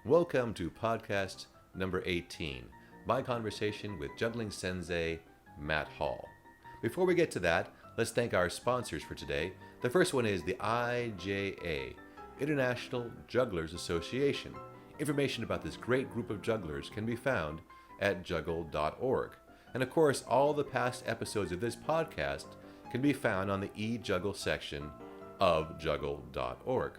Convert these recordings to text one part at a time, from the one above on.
Welcome to podcast number 18, my conversation with Juggling Sensei Matt Hall. Before we get to that, let's thank our sponsors for today. The first one is the IJA, International Jugglers Association. Information about this great group of jugglers can be found at juggle.org. And of course, all the past episodes of this podcast can be found on the e-juggle section of juggle.org.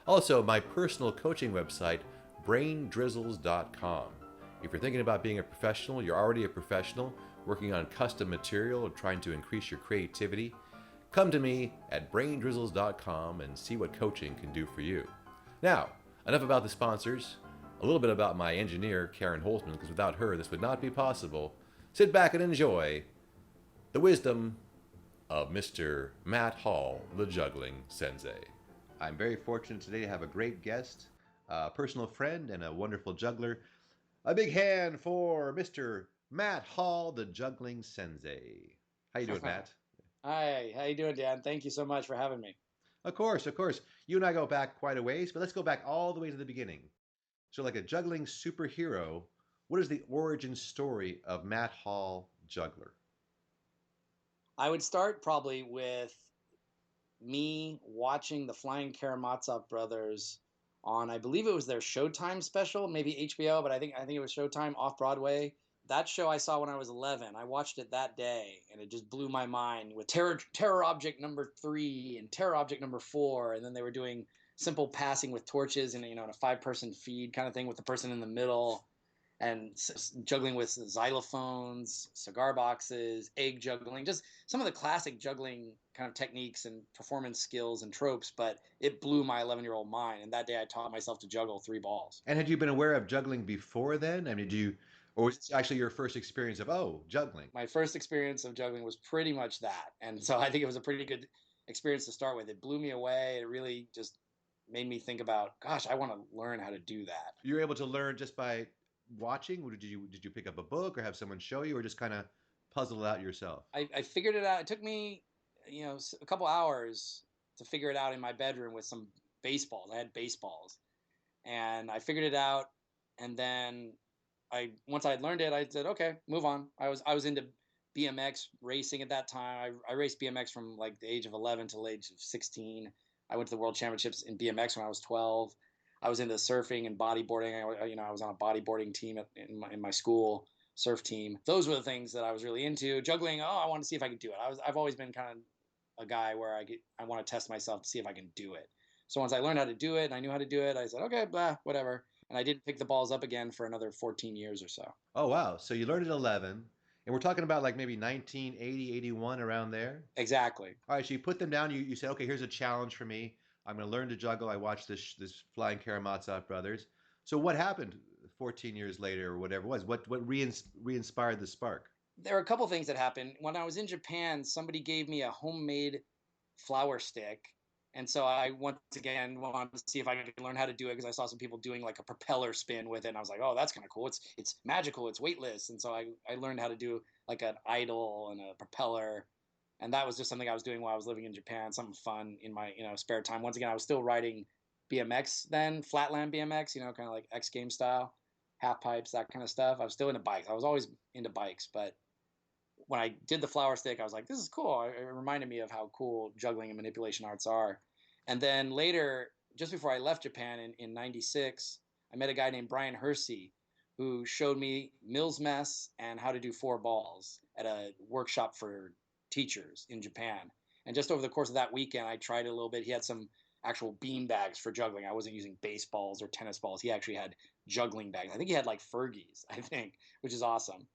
Also, my personal coaching website, braindrizzles.com. If you're thinking about being a professional, you're already a professional, working on custom material or trying to increase your creativity, come to me at braindrizzles.com and see what coaching can do for you. Now, enough about the sponsors, a little bit about my engineer, Karen Holzman, because without her, this would not be possible. Sit back and enjoy the wisdom of Mr. Matt Hall, the Juggling Sensei. I'm very fortunate today to have a great guest, a personal friend, and a wonderful juggler. A big hand for Mr. Matt Hall, the Juggling Sensei. How you doing, Matt? Hi, how you doing, Dan? Thank you so much for having me. Of course, of course. You and I go back quite a ways, but let's go back all the way to the beginning. So like a juggling superhero, what is the origin story of Matt Hall, juggler? I would start probably with me watching the Flying Karamazov brothers on, I believe it was their Showtime special, maybe HBO, but I think it was Showtime off Broadway. That show I saw when I was 11. I watched it that day, and it just blew my mind with Terror Object number 3 and Terror Object number 4, and then they were doing simple passing with torches and in a 5-person feed kind of thing with the person in the middle, and juggling with xylophones, cigar boxes, egg juggling, just some of the classic juggling kind of techniques and performance skills and tropes. But it blew my 11-year-old mind. And that day I taught myself to juggle 3 balls. And had you been aware of juggling before then? I mean, or was this actually your first experience of, juggling? My first experience of juggling was pretty much that. And so I think it was a pretty good experience to start with. It blew me away. It really just made me think about, gosh, I want to learn how to do that. You were able to learn just by watching? Or did you pick up a book or have someone show you or just kind of puzzle it out yourself? I figured it out. It took me, a couple hours to figure it out in my bedroom with some baseballs. I had baseballs, and I figured it out. And then once I had learned it, I said, okay, move on. I was into BMX racing at that time. I raced BMX from like the age of 11 till the age of 16. I went to the World Championships in BMX when I was 12. I was into surfing and bodyboarding. I was on a bodyboarding team in my school surf team. Those were the things that I was really into. Juggling, I want to see if I could do it. I've always been kind of a guy where I want to test myself to see if I can do it. So once I learned how to do it and I knew how to do it, I said, okay, blah, whatever. And I didn't pick the balls up again for another 14 years or so. Oh, wow. So you learned at 11, and we're talking about like maybe 1980, 81 around there? Exactly. All right, so you put them down. You said, okay, here's a challenge for me. I'm going to learn to juggle. I watched this Flying Karamazov brothers. So what happened 14 years later or whatever it was? What re-inspired the spark? There are a couple things that happened. When I was in Japan, somebody gave me a homemade flower stick. And so I once again wanted to see if I could learn how to do it because I saw some people doing like a propeller spin with it. And I was like, oh, that's kind of cool. It's magical. It's weightless. And so I learned how to do like an idol and a propeller. And that was just something I was doing while I was living in Japan, something fun in my spare time. Once again, I was still riding BMX then, flatland BMX, kind of like X Games style, half pipes, that kind of stuff. I was still into bikes. I was always into bikes, but when I did the flower stick, I was like, this is cool. It reminded me of how cool juggling and manipulation arts are. And then later, just before I left Japan in 96, I met a guy named Brian Hersey who showed me Mills Mess and how to do 4 balls at a workshop for teachers in Japan. And just over the course of that weekend, I tried it a little bit. He had some actual bean bags for juggling. I wasn't using baseballs or tennis balls. He actually had juggling bags. I think he had like Fergies, which is awesome.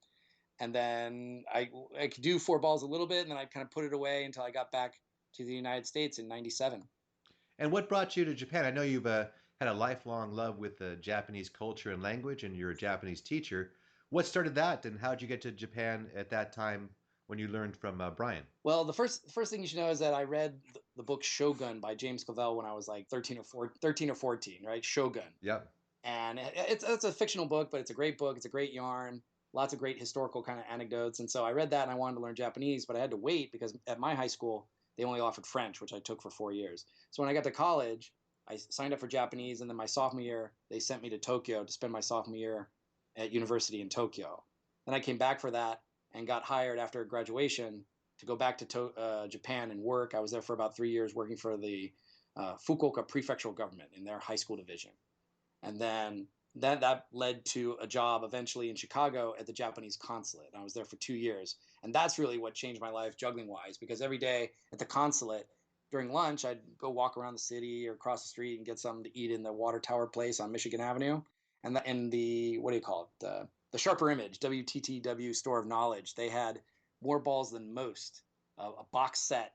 And then I could do 4 balls a little bit, and then I kind of put it away until I got back to the United States in '97. And what brought you to Japan? I know you've had a lifelong love with the Japanese culture and language, and you're a Japanese teacher. What started that, and how did you get to Japan at that time when you learned from Brian? Well, the first thing you should know is that I read the book Shogun by James Clavell when I was like 13 or 14, right? Shogun. Yep. And it's a fictional book, but it's a great book. It's a great yarn. Lots of great historical kind of anecdotes. And so I read that and I wanted to learn Japanese, but I had to wait because at my high school, they only offered French, which I took for 4 years. So when I got to college, I signed up for Japanese, and then my sophomore year, they sent me to Tokyo to spend my sophomore year at university in Tokyo. Then I came back for that and got hired after graduation to go back to Japan and work. I was there for about 3 years working for the Fukuoka prefectural government in their high school division. And then that led to a job eventually in Chicago at the Japanese consulate. And I was there for 2 years. And that's really what changed my life juggling wise, because every day at the consulate during lunch, I'd go walk around the city or across the street and get something to eat in the Water Tower place on Michigan Avenue. And in the, what do you call it? The Sharper Image, WTTW Store of Knowledge, they had More Balls Than Most, a box set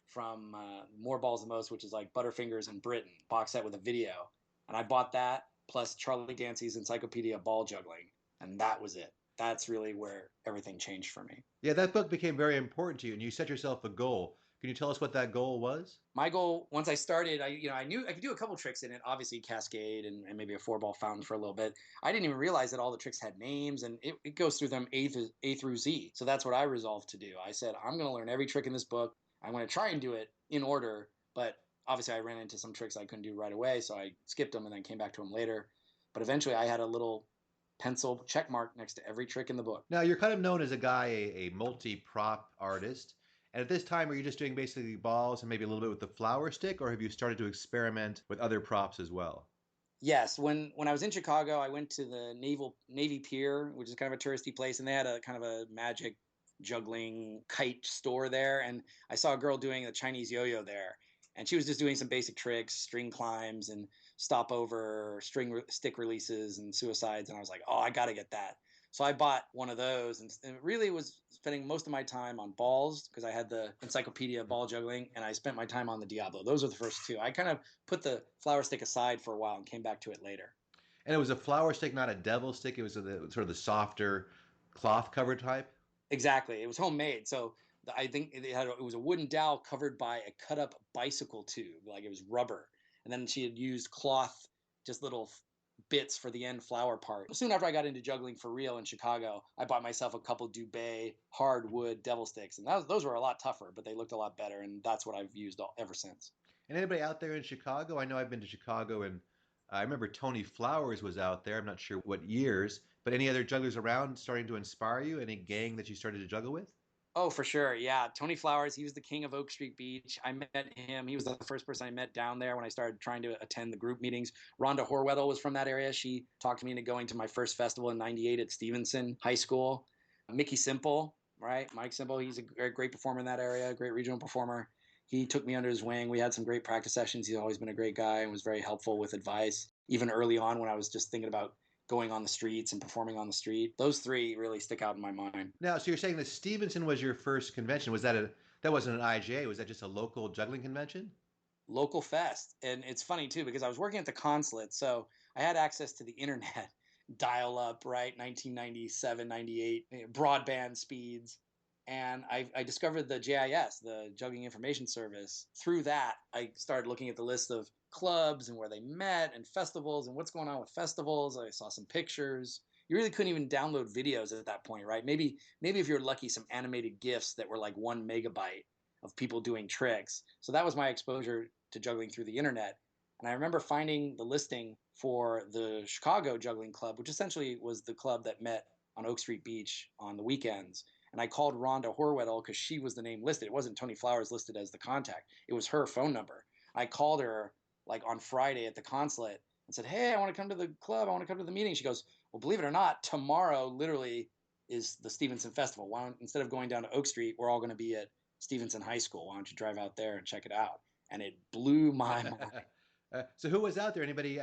from More Balls Than Most, which is like Butterfingers in Britain, box set with a video. And I bought that plus Charlie Dancy's Encyclopedia of Ball Juggling, and that was it. That's really where everything changed for me. Yeah, that book became very important to you, and you set yourself a goal. Can you tell us what that goal was? My goal, once I started, I knew I could do a couple tricks in it. Obviously, Cascade and maybe a 4-ball fountain for a little bit. I didn't even realize that all the tricks had names, and it goes through them A through Z. So that's what I resolved to do. I said, I'm going to learn every trick in this book. I'm going to try and do it in order, but obviously I ran into some tricks I couldn't do right away, so I skipped them and then came back to them later. But eventually I had a little pencil check mark next to every trick in the book. Now, you're kind of known as a guy, a multi-prop artist. And at this time, are you just doing basically balls and maybe a little bit with the flower stick, or have you started to experiment with other props as well? Yes, when I was in Chicago, I went to the Navy Pier, which is kind of a touristy place, and they had a kind of a magic juggling kite store there. And I saw a girl doing a Chinese yo-yo there, and she was just doing some basic tricks, string climbs and stopover, stick releases and suicides. And I was like, oh, I got to get that. So I bought one of those, and really was spending most of my time on balls because I had the Encyclopedia of Ball Juggling, and I spent my time on the Diablo. Those are the first two. I kind of put the flower stick aside for a while and came back to it later. And it was a flower stick, not a devil stick. It was sort of the softer cloth cover type. Exactly. It was homemade. So I think it was a wooden dowel covered by a cut up bicycle tube, like it was rubber. And then she had used cloth, just little bits for the end flower part. Soon after I got into juggling for real in Chicago, I bought myself a couple Dubé hardwood devil sticks. And those were a lot tougher, but they looked a lot better. And that's what I've used ever since. And anybody out there in Chicago? I know I've been to Chicago, and I remember Tony Flowers was out there. I'm not sure what years, but any other jugglers around starting to inspire you? Any gang that you started to juggle with? Oh, for sure. Yeah. Tony Flowers, he was the king of Oak Street Beach. I met him. He was the first person I met down there when I started trying to attend the group meetings. Rhonda Horwethel was from that area. She talked me into going to my first festival in 98 at Stevenson High School. Mickey Simple, right? Mike Simple, he's a great performer in that area, great regional performer. He took me under his wing. We had some great practice sessions. He's always been a great guy and was very helpful with advice, even early on when I was just thinking about going on the streets and performing on the street. Those three really stick out in my mind. Now, so you're saying that Stevenson was your first convention. That wasn't an IGA? Was that just a local juggling convention? Local fest. And it's funny too, because I was working at the consulate. So I had access to the internet, dial up, right? 1997, 98, broadband speeds. And I discovered the JIS, the Juggling Information Service. Through that, I started looking at the list of clubs and where they met and festivals and what's going on with festivals. I saw some pictures. You really couldn't even download videos at that point, right? Maybe if you're lucky, some animated GIFs that were like 1 megabyte of people doing tricks. So that was my exposure to juggling through the internet. And I remember finding the listing for the Chicago Juggling Club, which essentially was the club that met on Oak Street Beach on the weekends. And I called Rhonda Horwedel because she was the name listed. It wasn't Tony Flowers listed as the contact. It was her phone number. I called her like on Friday at the consulate and said, hey, I want to come to the club. I want to come to the meeting. She goes, well, believe it or not, tomorrow literally is the Stevenson Festival. Why don't, instead of going down to Oak Street, we're all going to be at Stevenson High School. Why don't you drive out there and check it out? And it blew my mind. So who was out there? Anybody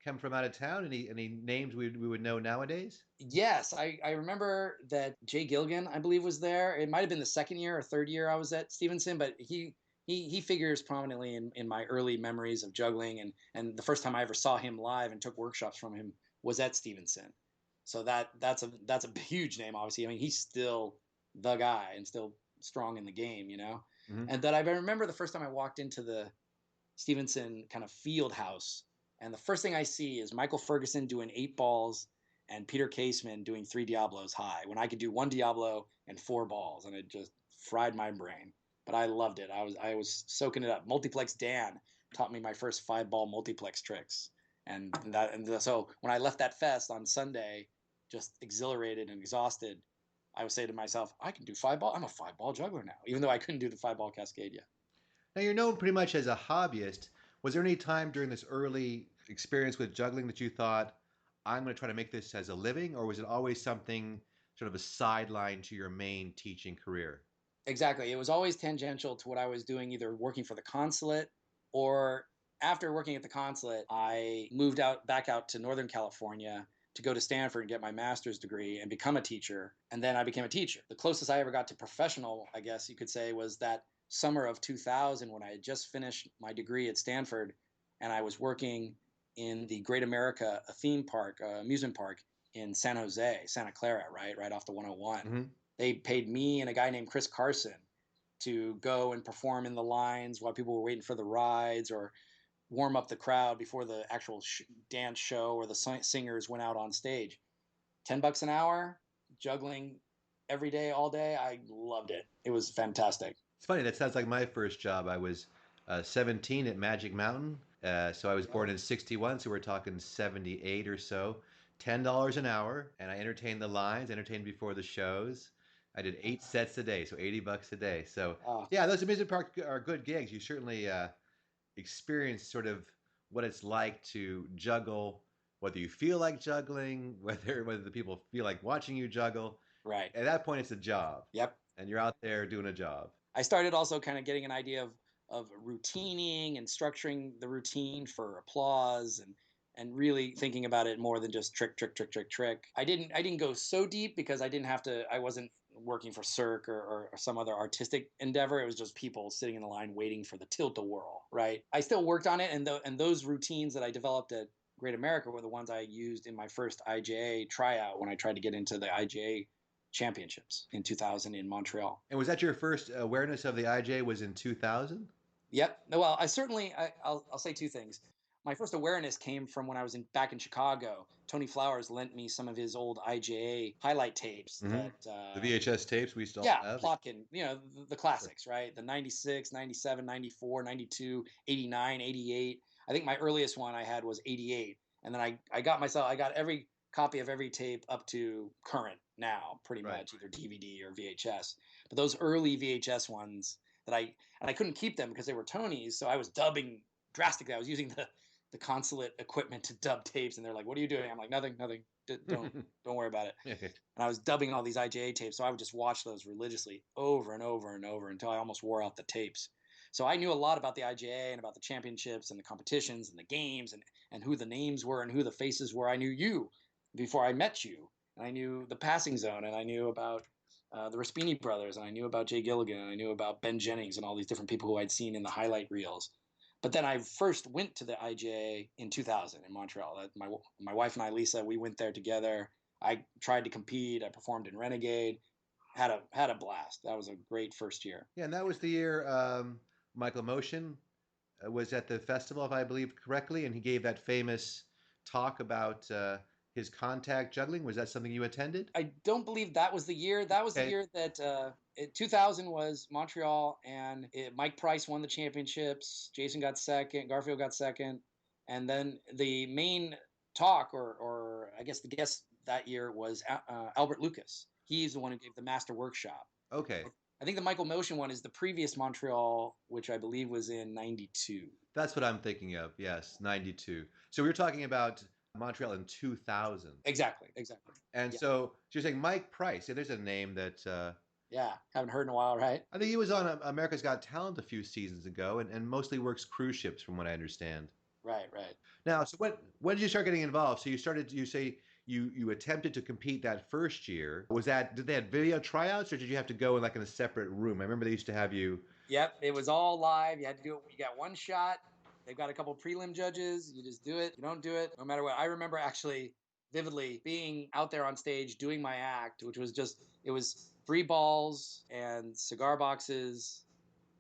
come from out of town? Any names we would know nowadays? Yes, I remember that Jay Gilgan, I believe, was there. It might have been the second year or third year I was at Stevenson, but he figures prominently in my early memories of juggling. And the first time I ever saw him live and took workshops from him was at Stevenson. So that's a huge name, obviously. I mean, he's still the guy and still strong in the game, you know. Hmm. And that I remember the first time I walked into the Stevenson kind of field house, and the first thing I see is Michael Ferguson doing 8 balls and Peter Caseman doing 3 Diablos high when I could do 1 Diablo and 4 balls, and it just fried my brain. But I loved it. I was soaking it up. Multiplex Dan taught me my first 5-ball multiplex tricks. So when I left that fest on Sunday, just exhilarated and exhausted, I would say to myself, I can do 5-ball. I'm a 5-ball juggler now, even though I couldn't do the 5-ball cascade yet. Now you're known pretty much as a hobbyist. Was there any time during this early experience with juggling that you thought, I'm going to try to make this as a living, or was it always something sort of a sideline to your main teaching career? Exactly. It was always tangential to what I was doing, either working for the consulate or after working at the consulate, I moved back out to Northern California to go to Stanford and get my master's degree and become a teacher. And then I became a teacher. The closest I ever got to professional, I guess you could say, was that summer of 2000 when I had just finished my degree at Stanford and I was working in the Great America, a theme park, amusement park in San Jose, Santa Clara, right off the 101. Mm-hmm. They paid me and a guy named Chris Carson to go and perform in the lines while people were waiting for the rides or warm up the crowd before the actual dance show or the singers went out on stage. $10 an hour, juggling every day, all day. I loved it. It was fantastic. It's funny. That sounds like my first job. I was 17 at Magic Mountain. So I was born in 61, so we're talking 78 or so. $10 an hour, and I entertained the lines, entertained before the shows. I did 8 sets a day, so $80 a day. So yeah, those amusement parks are good gigs. You certainly experience sort of what it's like to juggle, whether you feel like juggling, whether the people feel like watching you juggle. Right. At that point, it's a job. Yep. And you're out there doing a job. I started also kind of getting an idea of routining and structuring the routine for applause and really thinking about it more than just trick, trick, trick, trick, trick. I didn't go so deep because I wasn't working for Cirque or some other artistic endeavor. It was just people sitting in the line waiting for the tilt-a-whirl, right? I still worked on it, and those routines that I developed at Great America were the ones I used in my first IJA tryout when I tried to get into the IJA championships in 2000 in Montreal. And was that your first awareness of the IJ was in 2000? Yep. Well, I'll say two things. My first awareness came from when I was back in Chicago. Tony Flowers lent me some of his old IJA highlight tapes that the VHS tapes we still have. Plotkin, the classics, right? The 96, 97, 94, 92, 89, 88. I think my earliest one I had was 88. And then I got every copy of every tape up to current now, pretty much, either DVD or VHS. But those early VHS ones I couldn't keep them because they were Tonys, so I was dubbing drastically. I was using the consulate equipment to dub tapes, and they're like, "What are you doing?" I'm like, "Nothing. Don't worry about it." And I was dubbing all these IJA tapes, so I would just watch those religiously over and over and over until I almost wore out the tapes. So I knew a lot about the IJA and about the championships and the competitions and the games and who the names were and who the faces were. I knew you before I met you, and I knew the passing zone, and I knew about the Raspini brothers, and I knew about Jay Gilligan, and I knew about Ben Jennings and all these different people who I'd seen in the highlight reels. But then I first went to the IJA in 2000 in Montreal. My wife and I, Lisa, we went there together. I tried to compete. I performed in Renegade. Had a blast. That was a great first year. Yeah, and that was the year Michael Motion was at the festival, if I believe correctly, and he gave that famous talk about his contact juggling. Was that something you attended? I don't believe that was the year. That was the year that 2000 was Montreal, and Mike Price won the championships. Jason got second. Garfield got second. And then the main talk, or I guess the guest that year was Albert Lucas. He's the one who gave the master workshop. Okay. I think the Michael Motion one is the previous Montreal, which I believe was in 92. That's what I'm thinking of. Yes, 92. So we were talking about Montreal in 2000. Exactly. And so you're saying Mike Price. Yeah, there's a name that... haven't heard in a while, right? I think he was on America's Got Talent a few seasons ago and mostly works cruise ships from what I understand. Right. Now, so when did you start getting involved? So you say you attempted to compete that first year. Did they have video tryouts or did you have to go in a separate room? I remember they used to have you... Yep, it was all live. You had to do it. You got one shot. They've got a couple prelim judges. You just do it. You don't do it, no matter what. I remember actually vividly being out there on stage doing my act, which was it was 3 balls and cigar boxes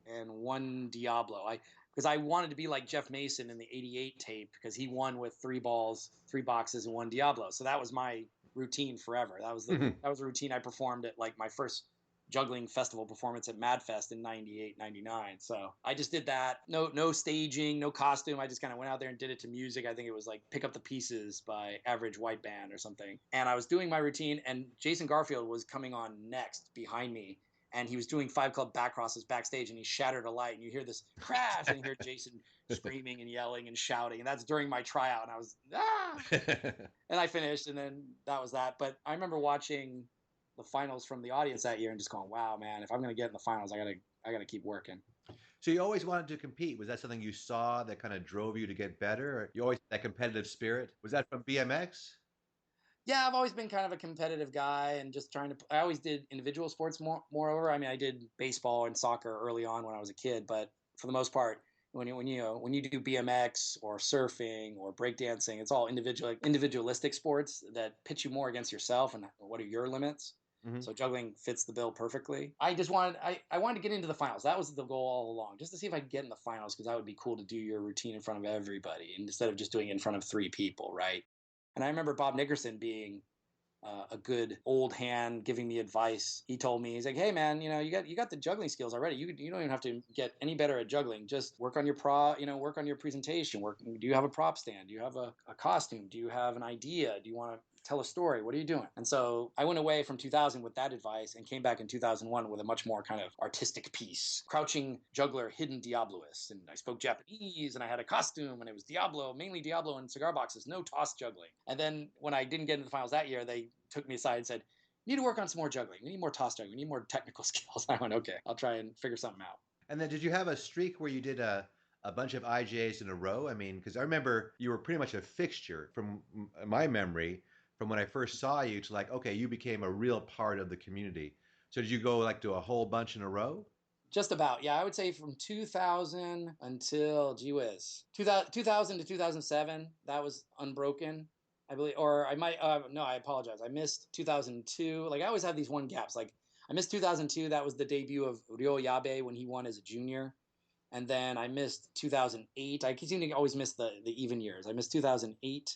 and 1 Diablo. Because I wanted to be like Jeff Mason in the 88 tape because he won with 3 balls, 3 boxes, and 1 Diablo. So that was my routine forever. That was the routine I performed at my first juggling festival performance at MadFest in 98, 99. So I just did that. No staging, no costume. I just kind of went out there and did it to music. I think it was like Pick Up the Pieces by Average White Band or something. And I was doing my routine, and Jason Garfield was coming on next behind me. And he was doing Five Club back crosses backstage, and he shattered a light, and you hear this crash, and you hear Jason screaming and yelling and shouting. And that's during my tryout. And I was, ah! And I finished, and then that was that. But I remember watching the finals from the audience that year and just going, "Wow, man! If I'm going to get in the finals, I gotta keep working." So you always wanted to compete. Was that something you saw that kind of drove you to get better? Or you always had that competitive spirit? Was that from BMX? Yeah, I've always been kind of a competitive guy and just trying to. I always did individual sports moreover. I mean, I did baseball and soccer early on when I was a kid, but for the most part, when you do BMX or surfing or breakdancing, it's all individualistic sports that pit you more against yourself and what are your limits. Hmm. So juggling fits the bill perfectly. I wanted to get into the finals. That was the goal all along, just to see if I could get in the finals because that would be cool to do your routine in front of everybody instead of just doing it in front of three people, right? And I remember Bob Nickerson being a good old hand giving me advice. He told me, he's like, "Hey man, you got the juggling skills already. You don't even have to get any better at juggling. Just work on work on your presentation. Do you have a prop stand? Do you have a costume? Do you have an idea? Do you want to tell a story? What are you doing?" And so I went away from 2000 with that advice and came back in 2001 with a much more kind of artistic piece, Crouching Juggler, Hidden Diabloist. And I spoke Japanese and I had a costume and it was Diablo, mainly Diablo and cigar boxes, no toss juggling. And then when I didn't get into the finals that year, they took me aside and said, "You need to work on some more juggling. We need more toss juggling. We need more technical skills." I went, "Okay, I'll try and figure something out." And then did you have a streak where you did a bunch of IGAs in a row? I mean, because I remember you were pretty much a fixture from my memory from when I first saw you to like, okay, you became a real part of the community. So did you go like to a whole bunch in a row? Just about. Yeah, I would say from 2000 until, gee whiz, 2000 to 2007, that was unbroken, I believe. Or I might, no, I apologize. I missed 2002. Like, I always have these one gaps. Like, I missed 2002. That was the debut of Ryo Yabe when he won as a junior. And then I missed 2008. I seem to always miss the even years. I missed 2008.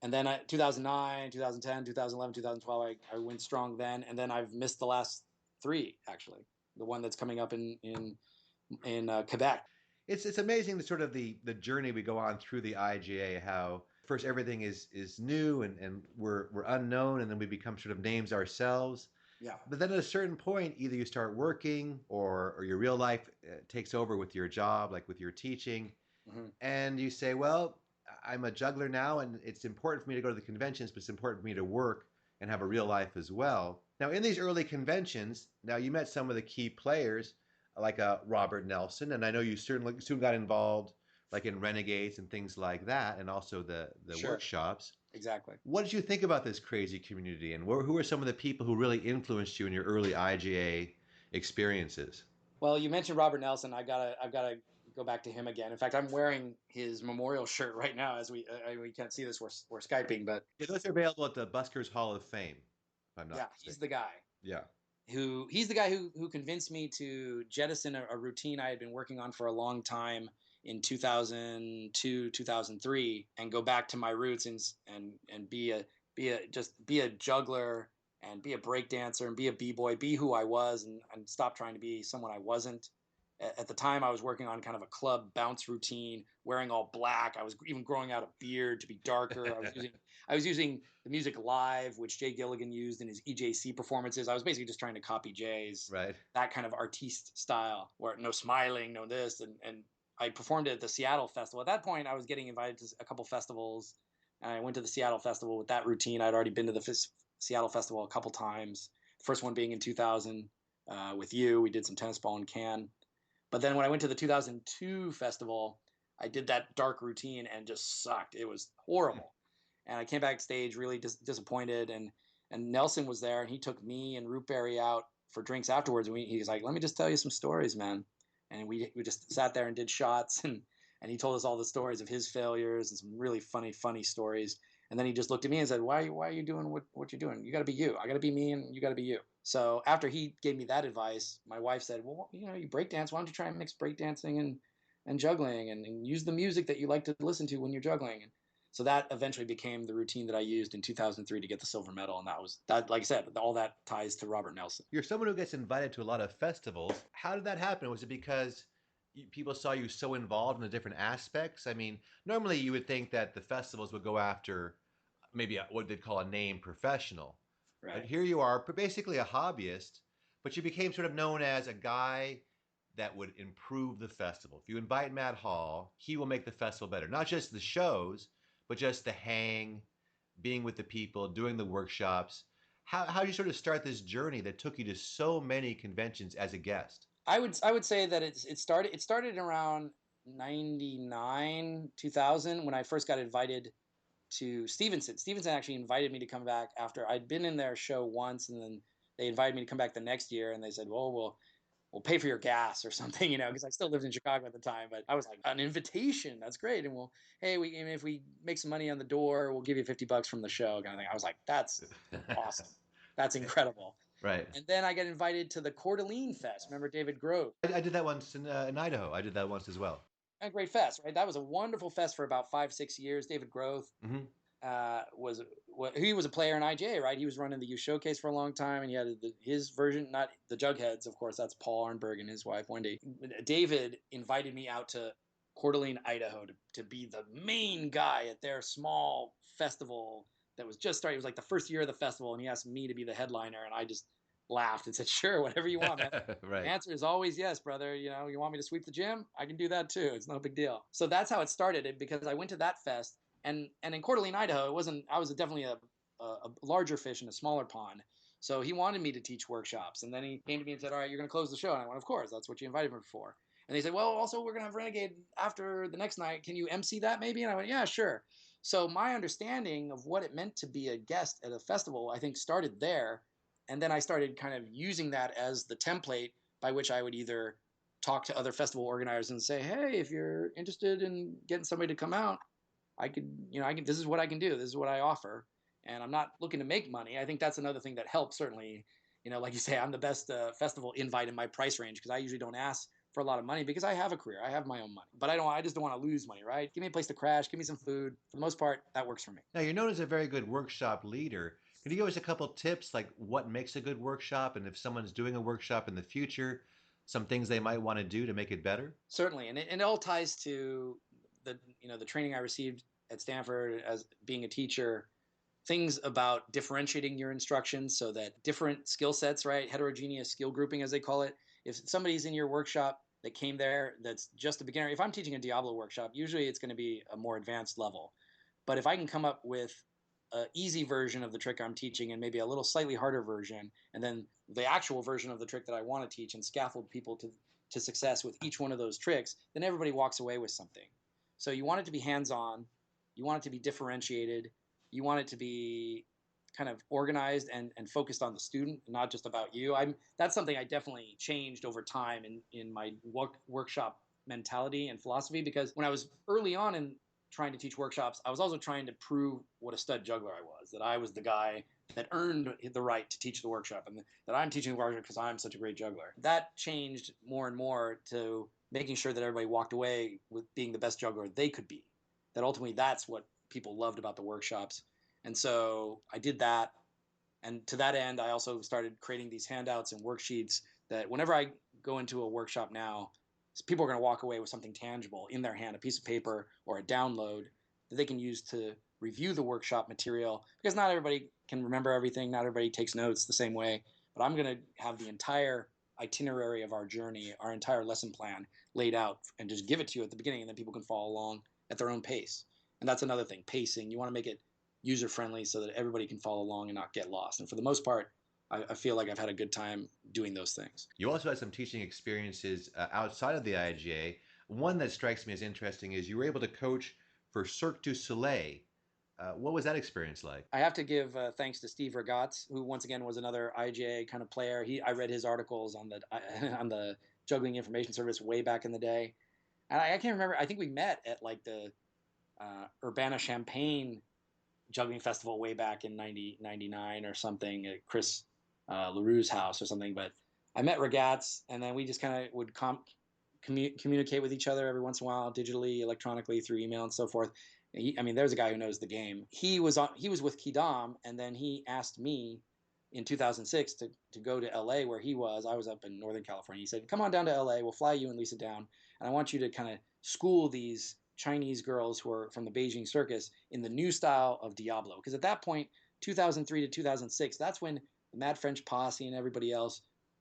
And then 2009, 2010, 2011, 2012, I went strong then. And then I've missed the last three, actually. The one that's coming up in Quebec. It's amazing the sort of the journey we go on through the IGA, how first everything is new and we're unknown and then we become sort of names ourselves. Yeah. But then at a certain point, either you start working or your real life takes over with your job, like with your teaching, Mm-hmm. and you say, well, I'm a juggler now, and it's important for me to go to the conventions, but it's important for me to work and have a real life as well. Now, in these early conventions, now you met some of the key players like Robert Nelson, and I know you certainly soon got involved like in Renegades and things like that, and also the Sure. workshops. Exactly. What did you think about this crazy community, and who are some of the people who really influenced you in your early IGA experiences? Well, you mentioned Robert Nelson. I've gotta go back to him again. In fact, I'm wearing his memorial shirt right now. As we can't see this, we're skyping, but Yeah, those are available at the Buskers Hall of Fame, if I'm not yeah, he's mistaken. the guy. Yeah. He's the guy who convinced me to jettison a routine I had been working on for a long time in 2002 2003 and go back to my roots and be a juggler and be a break dancer and be a b-boy, be who I was, and stop trying to be someone I wasn't. At the time I was working on kind of a club bounce routine, wearing all black. I was even growing out a beard to be darker. I was using the music live, which Jay Gilligan used in his EJC performances. I was basically just trying to copy Jay's Right. that kind of artiste style, where no smiling, no this, and I performed it at the Seattle Festival. At that point, I was getting invited to a couple festivals, and I went to the Seattle Festival with that routine. I'd already been to the Seattle Festival a couple times. The first one being in 2000 with you. We did some tennis ball in Cannes. But then when I went to the 2002 festival, I did that dark routine and just sucked. It was horrible. And I came backstage really disappointed. And Nelson was there, and he took me and Root Berry out for drinks afterwards. And he was like, "Let me just tell you some stories, man." And we just sat there and did shots, and he told us all the stories of his failures and some really funny stories. And then he just looked at me and said, "Why are you doing what you're doing? You got to be you. I got to be me, and you got to be you." So after he gave me that advice, my wife said, "Well, you breakdance. Why don't you try and mix breakdancing and juggling and use the music that you like to listen to when you're juggling?" So that eventually became the routine that I used in 2003 to get the silver medal. And that was that, like I said, all that ties to Robert Nelson. You're someone who gets invited to a lot of festivals. How did that happen? Was it because people saw you so involved in the different aspects? I mean, normally you would think that the festivals would go after maybe what they'd call a name professional. But Right. here you are, basically a hobbyist, but you became sort of known as a guy that would improve the festival. If you invite Matt Hall, he will make the festival better. Not just the shows, but just the hang, being with the people, doing the workshops. How did you sort of start this journey that took you to so many conventions as a guest? I would say that it started around 99 2000 when I first got invited to Stevenson. Stevenson actually invited me to come back after I'd been in their show once, and then they invited me to come back the next year, and they said, "Well, we'll pay for your gas or something," because I still lived in Chicago at the time. But I was like, "An invitation? That's great!" And hey, if we make some money on the door, we'll give you $50 from the show, kind of thing. I was like, "That's awesome. That's incredible." Right. And then I got invited to the Coeur d'Alene Fest. Remember David Grove? I did that once in Idaho. I did that once as well. A great fest, right? That was a wonderful fest for about 5, 6 years. David Grove Hmm. he was a player in IJ, right? He was running the U Showcase for a long time, and he had his version, not the Jugheads, of course. That's Paul Arnberg and his wife Wendy. David invited me out to Coeur d'Alene, Idaho, to be the main guy at their small festival that was just starting. It was like the first year of the festival, and he asked me to be the headliner, and I just laughed and said, "Sure, whatever you want, man." The Right. answer is always yes, brother. You want me to sweep the gym? I can do that too. It's no big deal. So that's how it started, because I went to that fest, and in Coeur d'Alene, Idaho, it wasn't. I was definitely a larger fish in a smaller pond. So he wanted me to teach workshops, and then he came to me and said, "All right, you're going to close the show." And I went, "Of course, that's what you invited me for." And they said, "Well, also we're going to have Renegade after the next night. Can you MC that maybe?" And I went, "Yeah, sure." So my understanding of what it meant to be a guest at a festival, I think, started there, and then I started kind of using that as the template by which I would either talk to other festival organizers and say, "Hey, if you're interested in getting somebody to come out, I could, I can, this is what I can do. This is what I offer." And I'm not looking to make money. I think that's another thing that helps, certainly. Like you say, I'm the best festival invite in my price range, because I usually don't ask for a lot of money, because I have a career. I have my own money. But I just don't want to lose money, right? Give me a place to crash. Give me some food. For the most part, that works for me. Now, you're known as a very good workshop leader. Can you give us a couple tips, like what makes a good workshop, and if someone's doing a workshop in the future, some things they might want to do to make it better? Certainly. And it all ties to the training I received at Stanford as being a teacher, things about differentiating your instructions so that different skill sets, right? Heterogeneous skill grouping, as they call it. If somebody's in your workshop that came there that's just a beginner, if I'm teaching a Diablo workshop, usually it's going to be a more advanced level. But if I can come up with an easy version of the trick I'm teaching and maybe a little slightly harder version, and then the actual version of the trick that I want to teach, and scaffold people to success with each one of those tricks, then everybody walks away with something. So you want it to be hands-on, you want it to be differentiated, you want it to be kind of organized and focused on the student, not just about you. That's something I definitely changed over time in my workshop mentality and philosophy, because when I was early on in trying to teach workshops, I was also trying to prove what a stud juggler I was, that I was the guy that earned the right to teach the workshop, and that I'm teaching the workshop because I'm such a great juggler. That changed more and more to making sure that everybody walked away with being the best juggler they could be. That ultimately, that's what people loved about the workshops. And so I did that. And to that end, I also started creating these handouts and worksheets that whenever I go into a workshop now, people are going to walk away with something tangible in their hand, a piece of paper or a download that they can use to review the workshop material, because not everybody can remember everything. Not everybody takes notes the same way, but I'm going to have the entire itinerary of our journey, our entire lesson plan laid out, and just give it to you at the beginning, and then people can follow along at their own pace. And that's another thing, pacing. You want to make it user friendly so that everybody can follow along and not get lost. And for the most part, I feel like I've had a good time doing those things. You also had some teaching experiences outside of the IGA. One that strikes me as interesting is you were able to coach for Cirque du Soleil. What was that experience like? I have to give thanks to Steve Regatz, who once again was another IGA kind of player. I read his articles on the on the Juggling Information Service way back in the day, and I can't remember. I think we met at like the Urbana Champaign Juggling Festival way back in 99 or something at Chris LaRue's house or something. But I met Regatz, and then we just kind of would communicate with each other every once in a while, digitally, electronically, through email and so forth. I mean, there's a guy who knows the game. He was with Kidam, and then he asked me in 2006 to go to LA where he was. I was up in Northern California. He said, "Come on down to LA. We'll fly you and Lisa down, and I want you to kind of school these Chinese girls who are from the Beijing circus in the new style of Diablo." Because at that point, 2003 to 2006, that's when the Mad French Posse and everybody else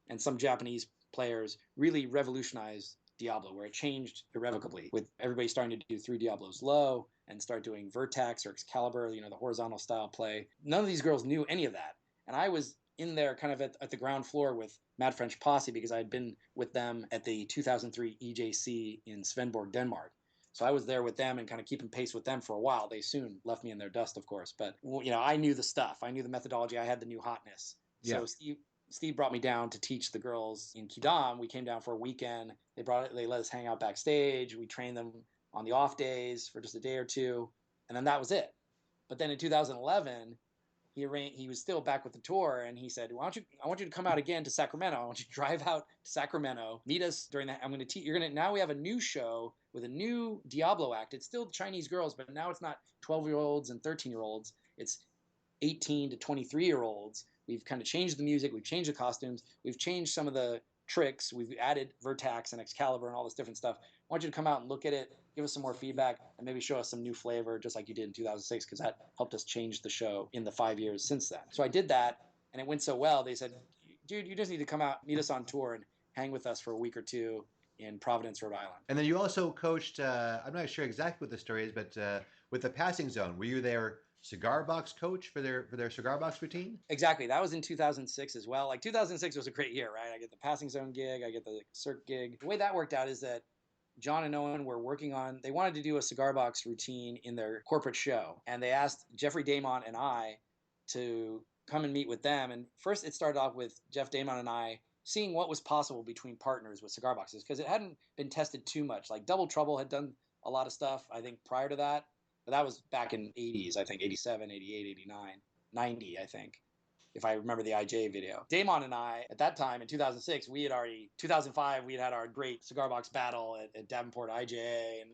and some Japanese players really revolutionized Diablo, where it changed irrevocably, with everybody starting to do 3 Diablos low and start doing Vertax or Excalibur, the horizontal style play. None of these girls knew any of that. And I was in there kind of at the ground floor with Mad French Posse because I had been with them at the 2003 EJC in Svendborg, Denmark. So I was there with them and kind of keeping pace with them for a while. They soon left me in their dust, of course. But, I knew the stuff. I knew the methodology. I had the new hotness. Yeah. So Steve brought me down to teach the girls in Kidam. We came down for a weekend. They let us hang out backstage. We trained them on the off days for just a day or two, and then that was it. But then in 2011, he was still back with the tour, and he said, I want you to come out again to Sacramento. I want you to drive out to Sacramento, meet us during that. I'm going to teach. Now we have a new show with a new Diablo act. It's still Chinese girls, but now it's not 12-year-olds and 13-year-olds. It's 18 to 23-year-olds. We've kind of changed the music. We've changed the costumes. We've changed some of the tricks. We've added Vertax and Excalibur and all this different stuff. I want you to come out and look at it, give us some more feedback, and maybe show us some new flavor, just like you did in 2006, because that helped us change the show in the 5 years since then. So I did that, and it went so well. They said, "Dude, you just need to come out, meet us on tour, and hang with us for a week or two in Providence, Rhode Island." And then you also coached, I'm not sure exactly what the story is, but with the passing zone, were you their cigar box coach for their cigar box routine? Exactly. That was in 2006 as well. Like 2006 was a great year, right? I get the passing zone gig, I get the Cirque gig. The way that worked out is that John and Owen were working on, they wanted to do a cigar box routine in their corporate show. And they asked Jeffrey Damon and I to come and meet with them. And first it started off with Jeff Damon and I seeing what was possible between partners with cigar boxes, because it hadn't been tested too much. Like Double Trouble had done a lot of stuff, I think, prior to that. But that was back in 80s, I think, 87, 88, 89, 90, I think, if I remember the IJ video. Damon and I, at that time in 2006, 2005, we had our great cigar box battle at Davenport IJA, and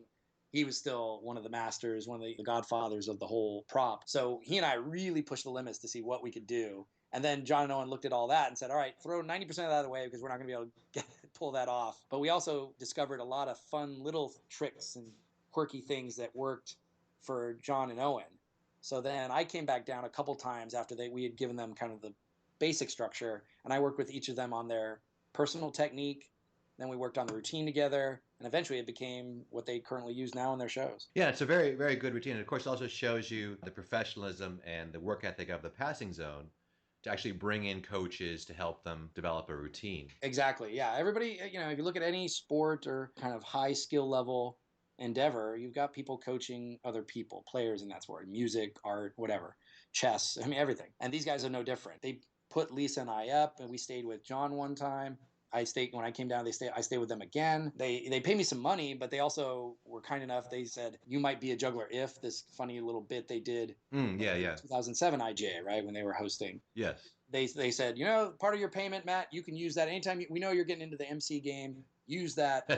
he was still one of the masters, one of the godfathers of the whole prop. So he and I really pushed the limits to see what we could do. And then John and Owen looked at all that and said, all right, throw 90% of that away because we're not going to be able to pull that off. But we also discovered a lot of fun little tricks and quirky things that worked for John and Owen. So then I came back down a couple times after we had given them kind of the basic structure, and I worked with each of them on their personal technique. Then we worked on the routine together, and eventually it became what they currently use now in their shows. Yeah, it's a very, very good routine. And of course, it also shows you the professionalism and the work ethic of the passing zone to actually bring in coaches to help them develop a routine. Exactly. Yeah. Everybody, if you look at any sport or kind of high skill level endeavor, you've got people coaching other people, players in that sport, music, art, whatever, chess, I mean, everything. And these guys are no different. They put Lisa and I up, and we stayed with John one time. When I came down, I stayed with them again. They paid me some money, but they also were kind enough. They said, you might be a juggler if, this funny little bit they did. Yeah. 2007 IGA, right? When they were hosting. Yes. They said, part of your payment, Matt, you can use that anytime we know you're getting into the MC game. Use that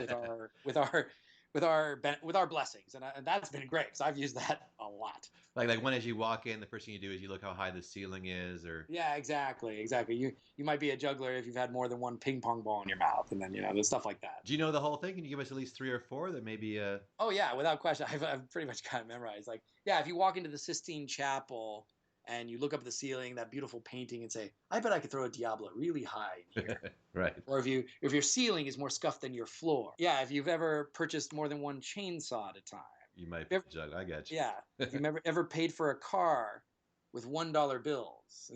with our blessings, and that's been great because I've used that a lot. Like when as you walk in, the first thing you do is you look how high the ceiling is, or yeah, exactly. You might be a juggler if you've had more than one ping pong ball in your mouth, and then there's stuff like that. Do you know the whole thing? Can you give us at least 3 or 4 that maybe? Oh yeah, without question, I've pretty much got it memorized. Like if you walk into the Sistine Chapel and you look up at the ceiling, that beautiful painting, and say, I bet I could throw a Diablo really high in here. Right. Or if your ceiling is more scuffed than your floor. Yeah, if you've ever purchased more than one chainsaw at a time. You might be a juggler. I got you. Yeah. If you've ever paid for a car with $1 bills,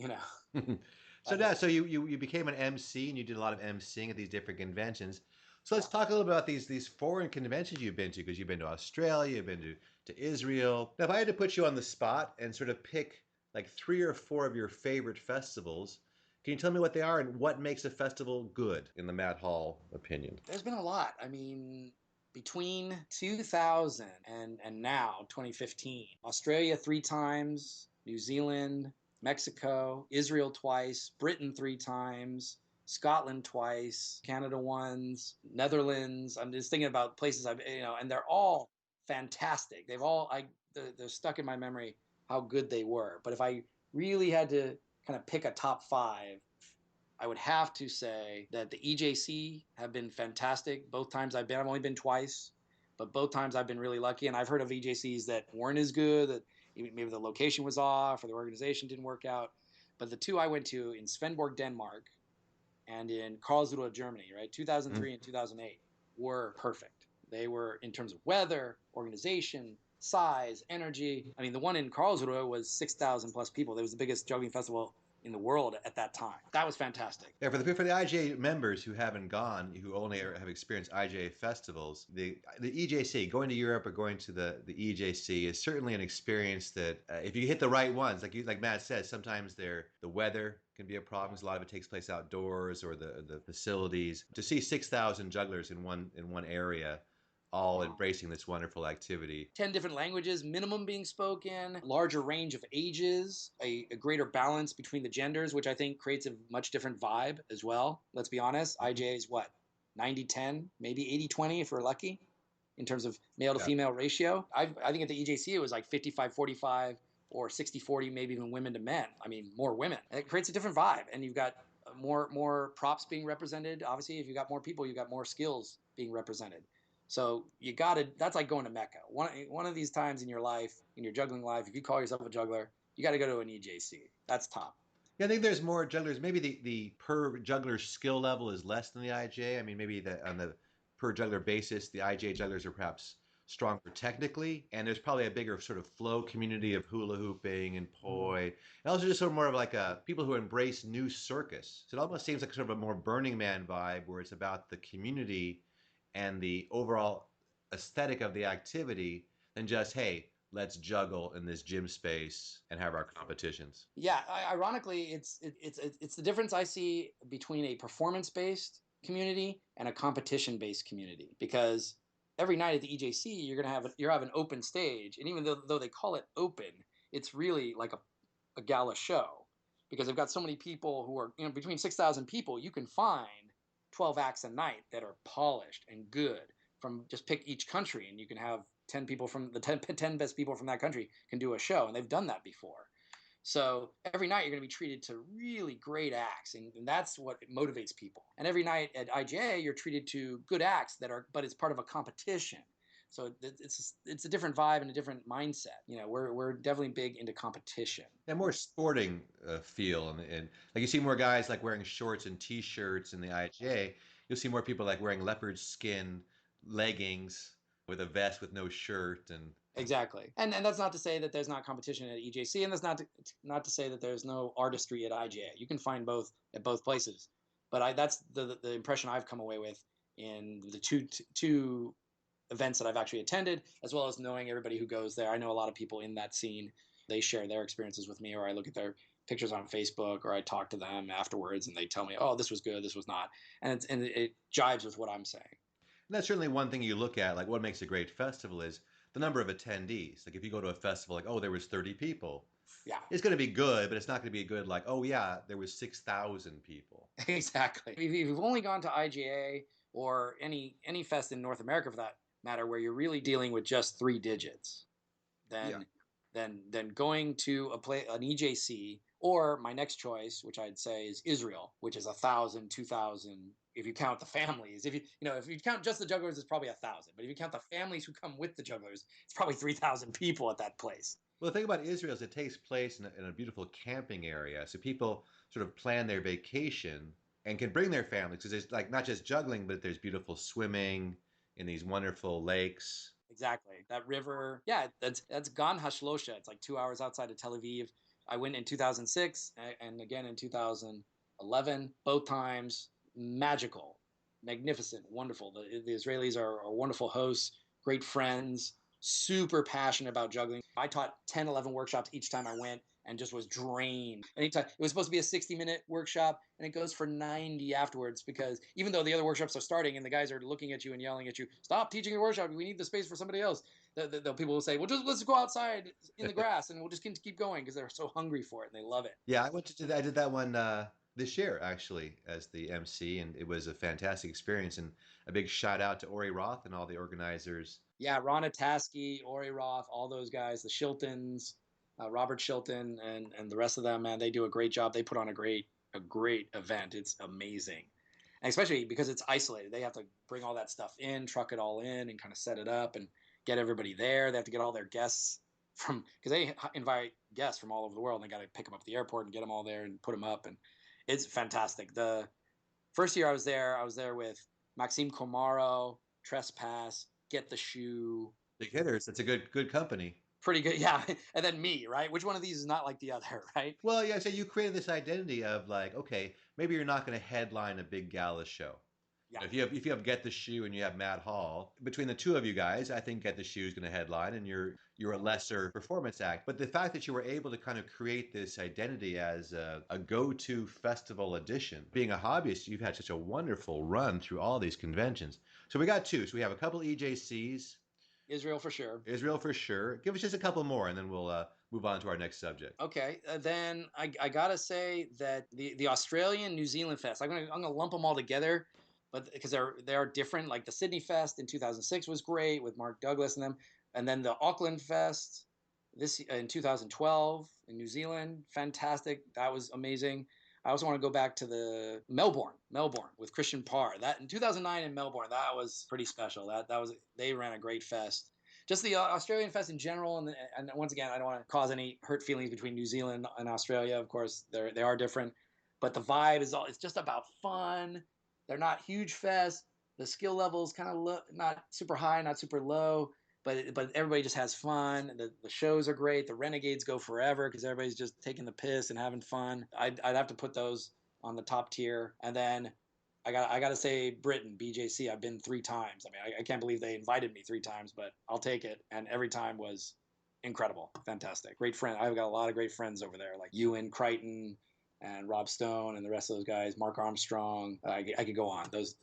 So you became an MC, and you did a lot of MCing at these different conventions. So let's talk a little bit about these foreign conventions you've been to, because you've been to Australia, you've been to Israel. Now, if I had to put you on the spot and sort of pick like 3 or 4 of your favorite festivals, can you tell me what they are and what makes a festival good in the Matt Hall opinion? There's been a lot. I mean, between 2000 and now, 2015, Australia 3 times, New Zealand, Mexico, Israel twice, Britain 3 times, Scotland twice, Canada once, Netherlands. I'm just thinking about places and they're all fantastic. They're stuck in my memory how good they were. But if I really had to kind of pick a top five, I would have to say that the EJC have been fantastic. Both times I've been, I've only been twice, but both times I've been really lucky. And I've heard of EJCs that weren't as good, that maybe the location was off or the organization didn't work out. But the two I went to in Svendborg, Denmark, and in Karlsruhe, Germany, right, 2003 and 2008, were perfect. They were, in terms of weather, organization, size, energy. I mean, the one in Karlsruhe was 6,000 plus people. It was the biggest juggling festival in the world at that time. That was fantastic. Yeah, for the IJA members who haven't gone, who only have experienced IJA festivals, the EJC, going to Europe or going to the EJC is certainly an experience that if you hit the right ones, like Matt said, sometimes the weather can be a problem because a lot of it takes place outdoors or the facilities. To see 6,000 jugglers in one area, all embracing this wonderful activity. 10 different languages minimum being spoken, larger range of ages, a greater balance between the genders, which I think creates a much different vibe as well. Let's be honest, IJA is what, 90-10, maybe 80-20 if we're lucky in terms of male to female ratio. I think at the EJC it was like 55-45 or 60-40, maybe even women to men. I mean, more women. And it creates a different vibe. And you've got more props being represented. Obviously, if you've got more people, you've got more skills being represented. So that's like going to Mecca. One of these times in your life, in your juggling life, if you call yourself a juggler, you got to go to an EJC. That's top. Yeah, I think there's more jugglers. Maybe the per juggler skill level is less than the IJ. I mean, maybe on the per juggler basis, the IJ jugglers are perhaps stronger technically, and there's probably a bigger sort of flow community of hula hooping and poi, and also just sort of more of like a people who embrace new circus. So it almost seems like sort of a more Burning Man vibe, where it's about the community and the overall aesthetic of the activity than just, hey, let's juggle in this gym space and have our competitions. Yeah, ironically, it's the difference I see between a performance-based community and a competition-based community. Because every night at the EJC, you have an open stage, and even though they call it open, it's really like a gala show, because they've got so many people who are, between 6,000 people, you can find 12 acts a night that are polished and good. From just pick each country, and you can have 10 people from the 10 best people from that country can do a show, and they've done that before. So every night you're going to be treated to really great acts, and that's what motivates people. And every night at IJA you're treated to good acts but it's part of a competition. So it's a different vibe and a different mindset. We're definitely big into competition. And more sporting feel, and like you see more guys like wearing shorts and t-shirts in the IHA. You'll see more people like wearing leopard skin leggings with a vest with no shirt and exactly. And that's not to say that there's not competition at EJC, and that's not to say that there's no artistry at IJA. You can find both at both places. But that's the impression I've come away with in the two events that I've actually attended, as well as knowing everybody who goes there. I know a lot of people in that scene. They share their experiences with me, or I look at their pictures on Facebook, or I talk to them afterwards, and they tell me, "Oh, this was good, this was not," and it jives with what I'm saying. And that's certainly one thing you look at, like what makes a great festival is the number of attendees. Like if you go to a festival, like, oh, there was 30 people. Yeah. It's going to be good, but it's not going to be good like, oh, yeah, there was 6,000 people. Exactly. If you've only gone to IGA or any fest in North America for that matter, where you're really dealing with just three digits, then going to an EJC, or my next choice, which I'd say is Israel, which is 1,000, 2,000. If you count the families, if you count just the jugglers, it's probably 1,000. But if you count the families who come with the jugglers, it's probably 3,000 people at that place. Well, the thing about Israel is it takes place in a beautiful camping area, so people sort of plan their vacation and can bring their families because there's like not just juggling, but there's beautiful swimming in these wonderful lakes. Exactly. That river. Yeah, that's Gan Hashlosha. It's like 2 hours outside of Tel Aviv. I went in 2006 and again in 2011. Both times magical, magnificent, wonderful. The Israelis are wonderful hosts, great friends, super passionate about juggling. I taught 10, 11 workshops each time I went and just was drained. Anytime it was supposed to be a 60-minute workshop, and it goes for 90 afterwards, because even though the other workshops are starting and the guys are looking at you and yelling at you, stop teaching your workshop, we need the space for somebody else. The people will say, well, let's go outside in the grass and we'll just keep going, because they're so hungry for it and they love it. Yeah, I did that one this year actually as the MC, and it was a fantastic experience. And a big shout out to Ori Roth and all the organizers Yeah, Ron Ataski, Ori Roth, all those guys, the Shiltons, Robert Shilton, and the rest of them, man, they do a great job. They put on a great event. It's amazing, and especially because it's isolated. They have to bring all that stuff in, truck it all in, and kind of set it up and get everybody there. They have to get all their guests from because they invite guests from all over the world. And they got to pick them up at the airport and get them all there and put them up, and it's fantastic. The first year I was there with Maxime Comaro, Trespass, Get the Shoe, Big hitters. It's a good company. pretty good. Yeah. And then me, right? Which one of these is not like the other, right? Well, yeah, so you created this identity of like, okay, maybe you're not going to headline a big gala show. Yeah. If you have Get the Shoe and you have Matt Hall, between the two of you guys, I think Get the Shoe is going to headline, and you're a lesser performance act. But the fact that you were able to kind of create this identity as a go-to festival edition, being a hobbyist, you've had such a wonderful run through all these conventions. So we got two. So we have a couple EJCs, Israel for sure. Israel for sure. Give us just a couple more, and then we'll move on to our next subject. Okay. Then I gotta say that the Australian New Zealand Fest, I'm gonna lump them all together, but because they are different. Like the Sydney Fest in 2006 was great with Mark Douglas and them, and then the Auckland Fest this in 2012 in New Zealand, fantastic. That was amazing. I also want to go back to the Melbourne with Christian Parr. That in 2009 in Melbourne, that was pretty special. That was they ran a great fest. Just the Australian Fest in general, and once again, I don't want to cause any hurt feelings between New Zealand and Australia. Of course, they are different, but the vibe is all. It's just about fun. They're not huge fests. The skill level is kind of low, not super high, not super low, but everybody just has fun. The shows are great. The Renegades go forever because everybody's just taking the piss and having fun. I'd have to put those on the top tier, and then I got to say Britain BJC. I've been 3 times. I mean, I can't believe they invited me 3 times, but I'll take it. And every time was incredible, fantastic, great friend. I've got a lot of great friends over there, like Ewan Crichton and Rob Stone and the rest of those guys. Mark Armstrong. I could go on. Those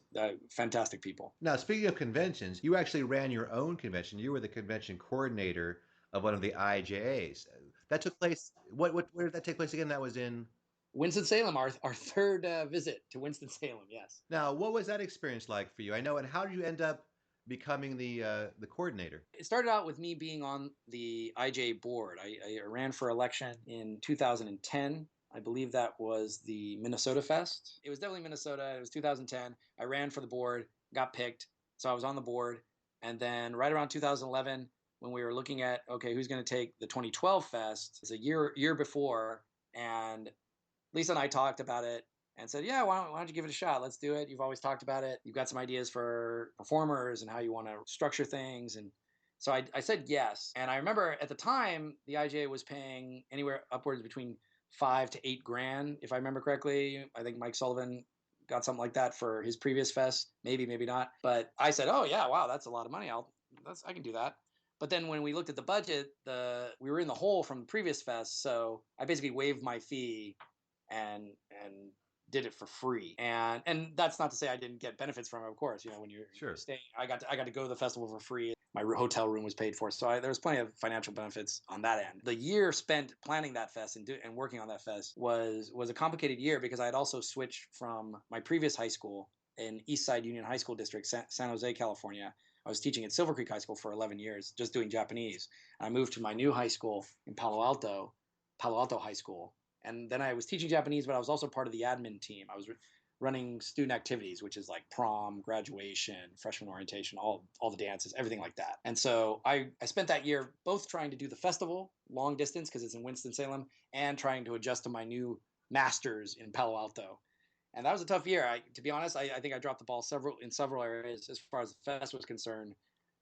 fantastic people. Now, speaking of conventions, you actually ran your own convention. You were the convention coordinator of one of the IJAs. That took place. Where did that take place again? That was in. Winston-Salem, our third visit to Winston-Salem, yes. Now, what was that experience like for you? I know, and how did you end up becoming the coordinator? It started out with me being on the IJ board. I ran for election in 2010. I believe that was the Minnesota Fest. It was definitely Minnesota. It was 2010. I ran for the board, got picked, so I was on the board. And then right around 2011, when we were looking at okay, who's going to take the 2012 Fest, it's a year before, and Lisa and I talked about it and said, yeah, why don't you give it a shot? Let's do it. You've always talked about it. You've got some ideas for performers and how you want to structure things. And so I said yes. And I remember at the time, the IJA was paying anywhere upwards between 5 to 8 grand, if I remember correctly. I think Mike Sullivan got something like that for his previous fest. Maybe not. But I said, oh, yeah, wow, that's a lot of money. I can do that. But then when we looked at the budget, we were in the hole from the previous fest. So I basically waived my fee and did it for free. And that's not to say I didn't get benefits from it. Of course, when you're Sure. staying, I got to go to the festival for free. My hotel room was paid for, so there was plenty of financial benefits on that end. The year spent planning that fest and working on that fest was a complicated year because I had also switched from my previous high school in Eastside Union High School District, San Jose, California. I was teaching at Silver Creek High School for 11 years, just doing Japanese. And I moved to my new high school in Palo Alto High School. And then I was teaching Japanese, but I was also part of the admin team. I was running student activities, which is like prom, graduation, freshman orientation, all the dances, everything like that. And so I spent that year both trying to do the festival long distance because it's in Winston-Salem and trying to adjust to my new masters in Palo Alto. And that was a tough year. To be honest, I think I dropped the ball in several areas as far as the fest was concerned.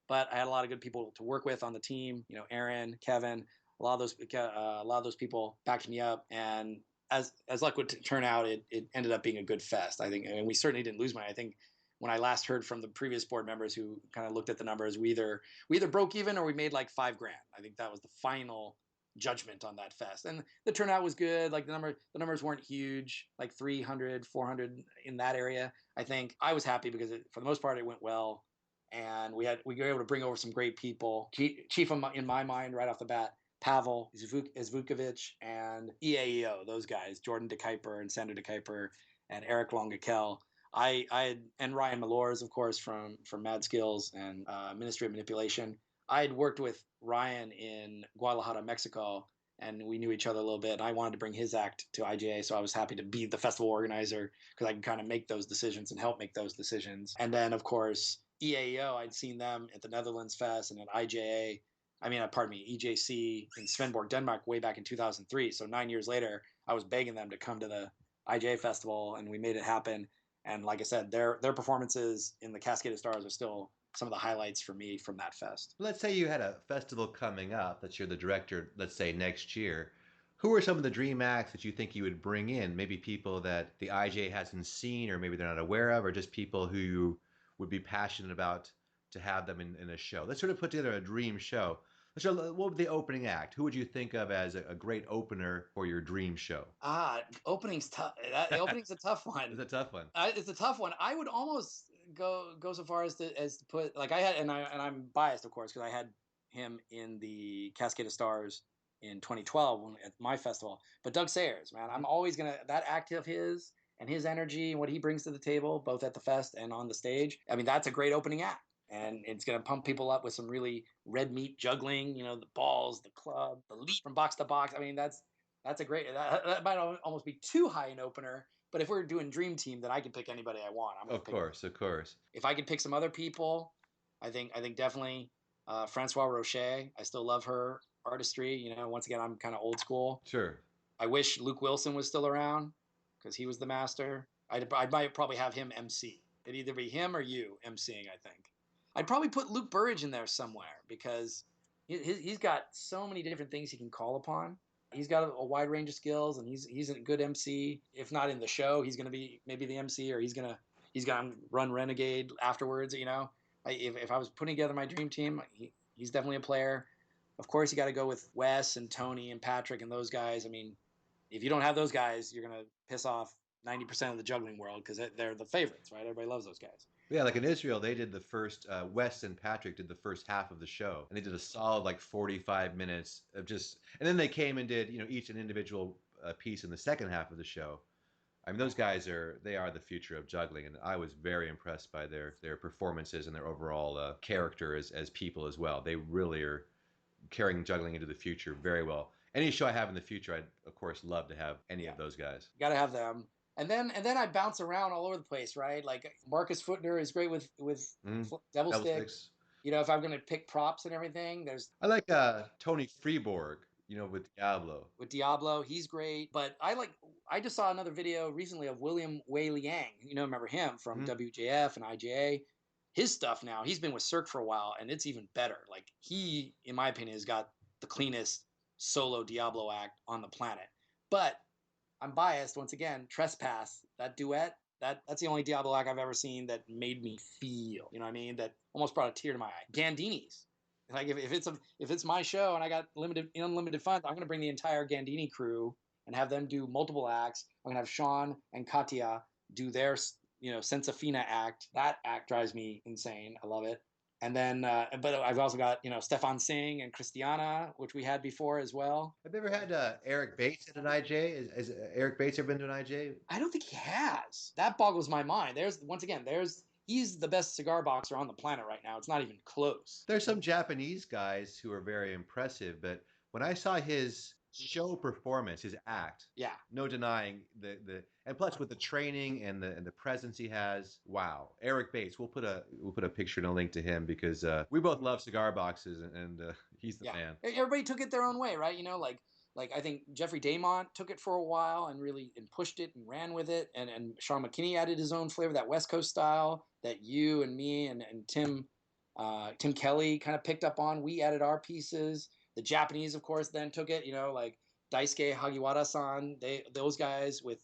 But I had a lot of good people to work with on the team. Aaron, Kevin, a lot of those people backed me up, and as luck would turn out, it ended up being a good fest. I think, and we certainly didn't lose money. I think when I last heard from the previous board members who kind of looked at the numbers, we either broke even or we made like $5,000. I think that was the final judgment on that fest, and the turnout was good. Like the numbers weren't huge, like 300, 400 in that area. I think I was happy because for the most part it went well, and we were able to bring over some great people. Chief in my mind right off the bat, Pavel Zvukovic and EAEO, those guys, Jordan DeKuyper and Sander DeKuyper and Eric Longakel. And Ryan Malores, of course, from Mad Skills and Ministry of Manipulation. I had worked with Ryan in Guadalajara, Mexico, and we knew each other a little bit. And I wanted to bring his act to IJA, so I was happy to be the festival organizer because I can kind of make those decisions and help make those decisions. And then, of course, EAEO, I'd seen them at the Netherlands Fest and at IJA. I mean, pardon me, EJC in Svendborg, Denmark, way back in 2003. So 9 years later, I was begging them to come to the IJA festival, and we made it happen. And like I said, their performances in the Cascade of Stars are still some of the highlights for me from that fest. Let's say you had a festival coming up that you're the director, let's say next year. Who are some of the dream acts that you think you would bring in? Maybe people that the IJ hasn't seen or maybe they're not aware of, or just people who you would be passionate about to have them in a show. Let's sort of put together a dream show. So what would the opening act? Who would you think of as a great opener for your dream show? Opening's tough. Opening's a tough one. It's a tough one. It's a tough one. I would almost go so far as to put, like, I had, and I'm biased, of course, because I had him in the Cascade of Stars in 2012 at my festival. But Doug Sayers, man, I'm always gonna, that act of his and his energy and what he brings to the table, both at the fest and on the stage. I mean, that's a great opening act. And it's going to pump people up with some really red meat juggling, the balls, the club, the leap from box to box. I mean, that's a great, that might almost be too high an opener. But if we're doing Dream Team, then I can pick anybody I want. Of course, of course. If I could pick some other people, I think definitely Francois Rocher. I still love her artistry. Once again, I'm kind of old school. Sure. I wish Luke Wilson was still around because he was the master. I might probably have him MC. It'd either be him or you MCing, I think. I'd probably put Luke Burridge in there somewhere because he's got so many different things he can call upon. He's got a wide range of skills, and he's a good MC. If not in the show, he's going to be maybe the MC, or he's going to run Renegade afterwards. If I was putting together my dream team, he's definitely a player. Of course, you got to go with Wes and Tony and Patrick and those guys. I mean, if you don't have those guys, you're going to piss off 90% of the juggling world because they're the favorites, right? Everybody loves those guys. Yeah, like in Israel, they did the first, Wes and Patrick did the first half of the show. And they did a solid like 45 minutes of just, and then they came and did, each an individual piece in the second half of the show. I mean, those guys they are the future of juggling. And I was very impressed by their performances and their overall character as people as well. They really are carrying juggling into the future very well. Any show I have in the future, I'd, of course, love to have any of those guys. You got to have them. And then I bounce around all over the place, right? Like Marcus Footner is great with devil sticks. If I'm going to pick props and everything, I like Tony Freeborg, with Diablo. With Diablo, he's great. But I just saw another video recently of William Wei Liang. Remember him from WJF and IJA. His stuff now, he's been with Cirque for a while, and it's even better. Like, he, in my opinion, has got the cleanest solo Diablo act on the planet. But I'm biased once again. Trespass, that duet, that's the only Diablo act I've ever seen that made me feel. You know what I mean? That almost brought a tear to my eye. Gandini's. Like if it's my show and I got unlimited funds, I'm gonna bring the entire Gandini crew and have them do multiple acts. I'm gonna have Sean and Katya do their Senza Fina act. That act drives me insane. I love it. And then, but I've also got, Stefan Singh and Christiana, which we had before as well. Have you ever had Eric Bates at an IJ? Has Eric Bates ever been to an IJ? I don't think he has. That boggles my mind. He's the best cigar boxer on the planet right now. It's not even close. There's some Japanese guys who are very impressive, but when I saw his show performance, his act, no denying the and plus with the training and the presence he has, wow. Eric Bates, we'll put a picture and a link to him because we both love cigar boxes and he's the man. Everybody took it their own way, right? Like I think Jeffrey Damont took it for a while and really pushed it and ran with it, and Sean McKinney added his own flavor, that West Coast style that you and me and Tim Kelly kind of picked up on. We added our pieces. The Japanese, of course, then took it, like Daisuke Hagiwara-san, those guys with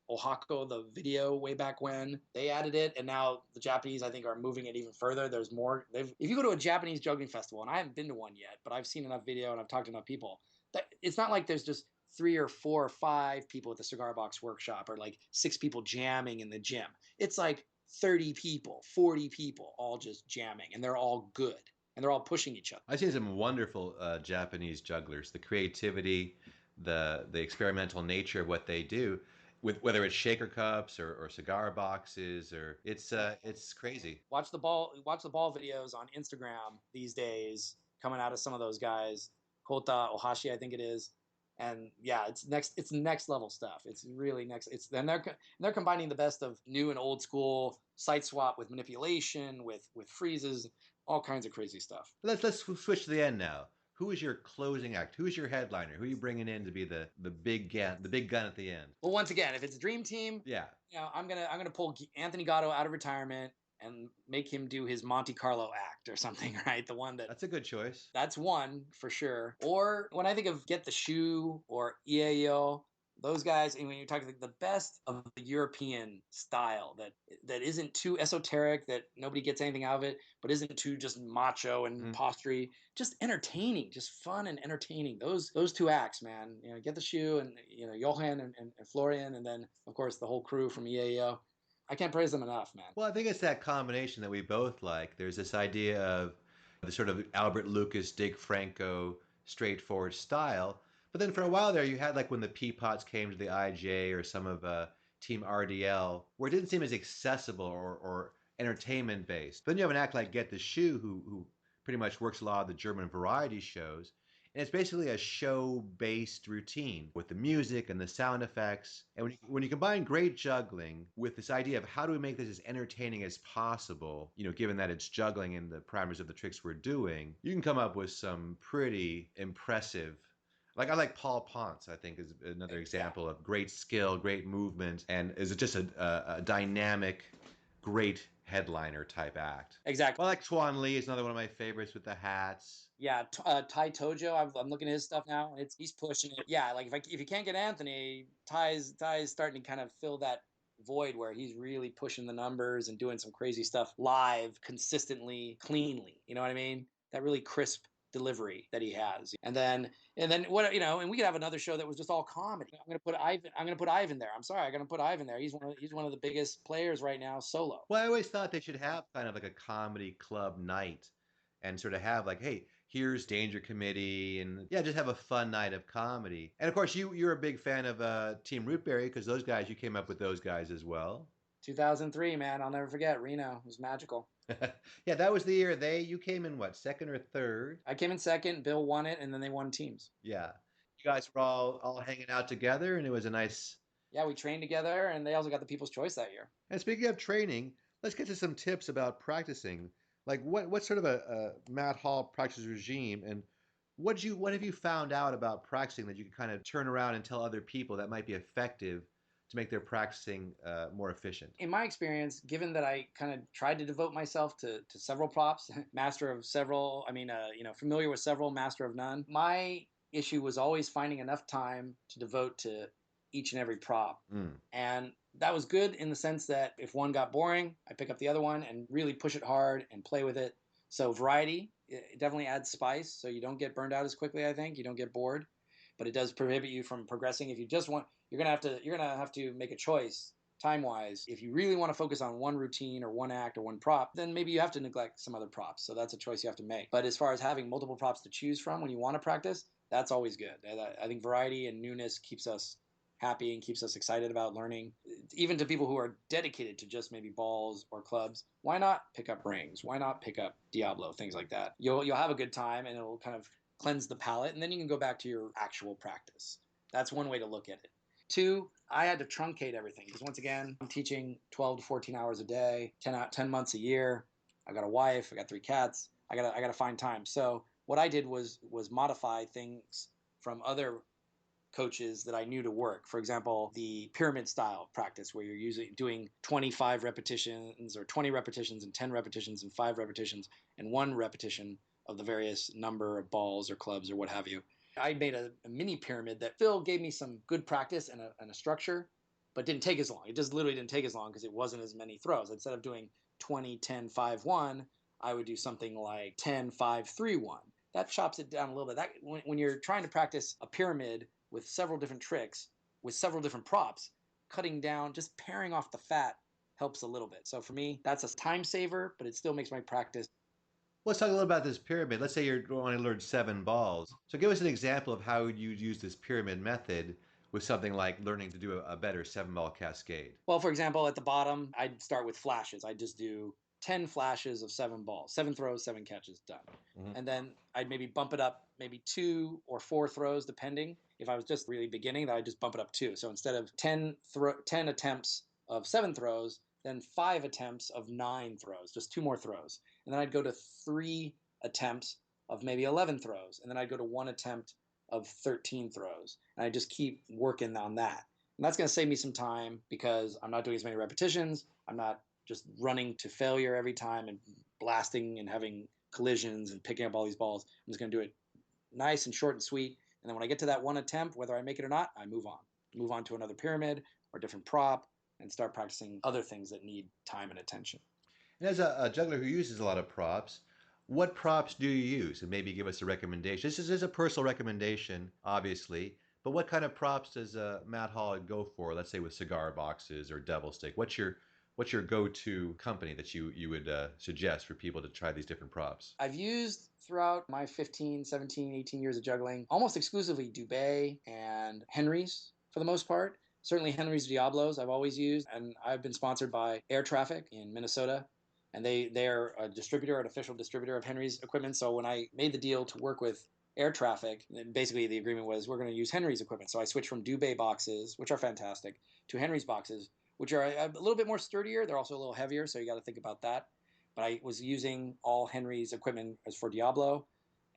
Ohako, the video way back when, they added it. And now the Japanese, I think, are moving it even further. There's more. If you go to a Japanese juggling festival, and I haven't been to one yet, but I've seen enough video and I've talked to enough people, that it's not like there's just 3 or 4 or 5 people at the cigar box workshop or like 6 people jamming in the gym. It's like 30 people, 40 people all just jamming, and they're all good. And they're all pushing each other. I've seen some wonderful Japanese jugglers. The creativity, the experimental nature of what they do. with whether it's shaker cups or cigar boxes or it's crazy. Watch the ball videos on Instagram these days coming out of some of those guys. Kota Ohashi, I think it is. And yeah, it's next level stuff. It's really next. It's then they're combining the best of new and old school site swap with manipulation, with freezes, all kinds of crazy stuff. Let's switch to the end now. Who is your closing act? Who is your headliner? Who are you bringing in to be the big gun at the end? Well, once again, if it's a dream team, Yeah. I'm gonna pull Anthony Gatto out of retirement and make him do his Monte Carlo act or something, right? The one that That's a good choice. that's one for sure. Or when I think of Get the Shoe or EAO, those guys, and when you're talking the best of the European style that isn't too esoteric, that nobody gets anything out of it, but isn't too just macho and postury, just entertaining, just fun and entertaining. Those two acts, man. Get the Shoe and Johan and Florian, and then of course the whole crew from EAO. I can't praise them enough, man. Well, I think it's that combination that we both like. There's this idea of the sort of Albert Lucas, Dick Franco, straightforward style. But then for a while there, you had like when the Peapots came to the IJ or some of Team RDL, where it didn't seem as accessible or entertainment based. Then you have an act like Get the Shoe, who pretty much works a lot of the German variety shows. And it's basically a show-based routine with the music and the sound effects. And when you combine great juggling with this idea of how do we make this as entertaining as possible, given that it's juggling and the parameters of the tricks we're doing, you can come up with some pretty impressive. Like I like Paul Ponce, I think is another example of great skill, great movement, and is just a dynamic, great headliner type act. Exactly. I like Tuan Lee is another one of my favorites with the hats. Yeah, Tai Tojo. I'm looking at his stuff now. He's pushing it. Yeah, like if you can't get Anthony, Ty's starting to kind of fill that void where he's really pushing the numbers and doing some crazy stuff live, consistently, cleanly. You know what I mean? That really crisp delivery that he has. And then what and we could have another show that was just all comedy. I'm gonna put Ivan there. I'm sorry, I'm gonna put Ivan there. He's one of the biggest players right now solo. Well, I always thought they should have kind of like a comedy club night and sort of have like, hey, here's Danger Committee and yeah, just have a fun night of comedy. And of course, you're a big fan of Team Rootberry because those guys, you came up with those guys as well. 2003, man, I'll never forget. Reno it was magical. Yeah, that was the year you came in what, second or third? I came in second. Bill won it, and then they won teams. Yeah. You guys were all hanging out together and it was a nice. Yeah, we trained together, and they also got the People's Choice that year. And speaking of training, let's get to some tips about practicing. Like what sort of a Matt Hall practice regime and what have you found out about practicing that you can kind of turn around and tell other people that might be effective to make their practicing more efficient? In my experience, given that I kind of tried to devote myself to several props, master of several, familiar with several, master of none, my issue was always finding enough time to devote to each and every prop. And that was good in the sense that if one got boring, I pick up the other one and really push it hard and play with it. So variety, it definitely adds spice, so you don't get burned out as quickly. I think you don't get bored, but it does prohibit you from progressing. If you just want, you're gonna have to make a choice time wise. If you really want to focus on one routine or one act or one prop, then maybe you have to neglect some other props. So that's a choice you have to make. But as far as having multiple props to choose from when you want to practice, that's always good. I think variety and newness keeps us happy and keeps us excited about learning. Even to people who are dedicated to just maybe balls or clubs, why not pick up rings? Why not pick up Diablo? Things like that. You'll have a good time, and it'll kind of cleanse the palate, and then you can go back to your actual practice. That's one way to look at it. Two, I had to truncate everything because once again, I'm teaching 12 to 14 hours a day, 10 months a year. I got a wife, I got 3 cats. I gotta find time. So what I did was modify things from other coaches that I knew to work. For example, the pyramid style practice where you're usually doing 25 repetitions or 20 repetitions and 10 repetitions and 5 repetitions and 1 repetition of the various number of balls or clubs or what have you. I made a mini pyramid that Phil gave me some good practice and a structure, but didn't take as long. It just literally didn't take as long because it wasn't as many throws. Instead of doing 20, 10, 5, 1, I would do something like 10, 5, 3, 1. That chops it down a little bit. That when you're trying to practice a pyramid with several different tricks, with several different props, cutting down, just paring off the fat helps a little bit. So for me, that's a time saver, but it still makes my practice. Let's talk a little about this pyramid. Let's say you're wanting to learn 7 balls. So give us an example of how you use this pyramid method with something like learning to do a better 7-ball cascade? Well, for example, at the bottom, I'd start with flashes. I'd just do 10 flashes of 7 balls, 7 throws, 7 catches, done. Hmm. And then I'd maybe bump it up, maybe 2 or 4 throws, depending. If I was just really beginning, then I'd just bump it up 2. So instead of 10 attempts of 7 throws, then 5 attempts of 9 throws, just 2 more throws. And then I'd go to 3 attempts of maybe 11 throws. And then I'd go to 1 attempt of 13 throws. And I just keep working on that. And that's going to save me some time because I'm not doing as many repetitions. I'm not just running to failure every time and blasting and having collisions and picking up all these balls. I'm just going to do it nice and short and sweet. And then when I get to that 1 attempt, whether I make it or not, I move on to another pyramid or a different prop and start practicing other things that need time and attention. And as a juggler who uses a lot of props, what props do you use? And maybe give us a recommendation. This is a personal recommendation, obviously, but what kind of props does Matt Hall go for? Let's say with cigar boxes or devil stick. What's your go-to company that you would suggest for people to try these different props? I've used throughout my 15, 17, 18 years of juggling almost exclusively Dubé and Henry's for the most part. Certainly Henry's Diablos I've always used, and I've been sponsored by Air Traffic in Minnesota, and they're a distributor, an official distributor of Henry's equipment. So when I made the deal to work with Air Traffic, basically the agreement was we're going to use Henry's equipment. So I switched from Dubé boxes, which are fantastic, to Henry's boxes, which are a little bit more sturdier. They're also a little heavier, so you got to think about that. But I was using all Henry's equipment as for Diablo,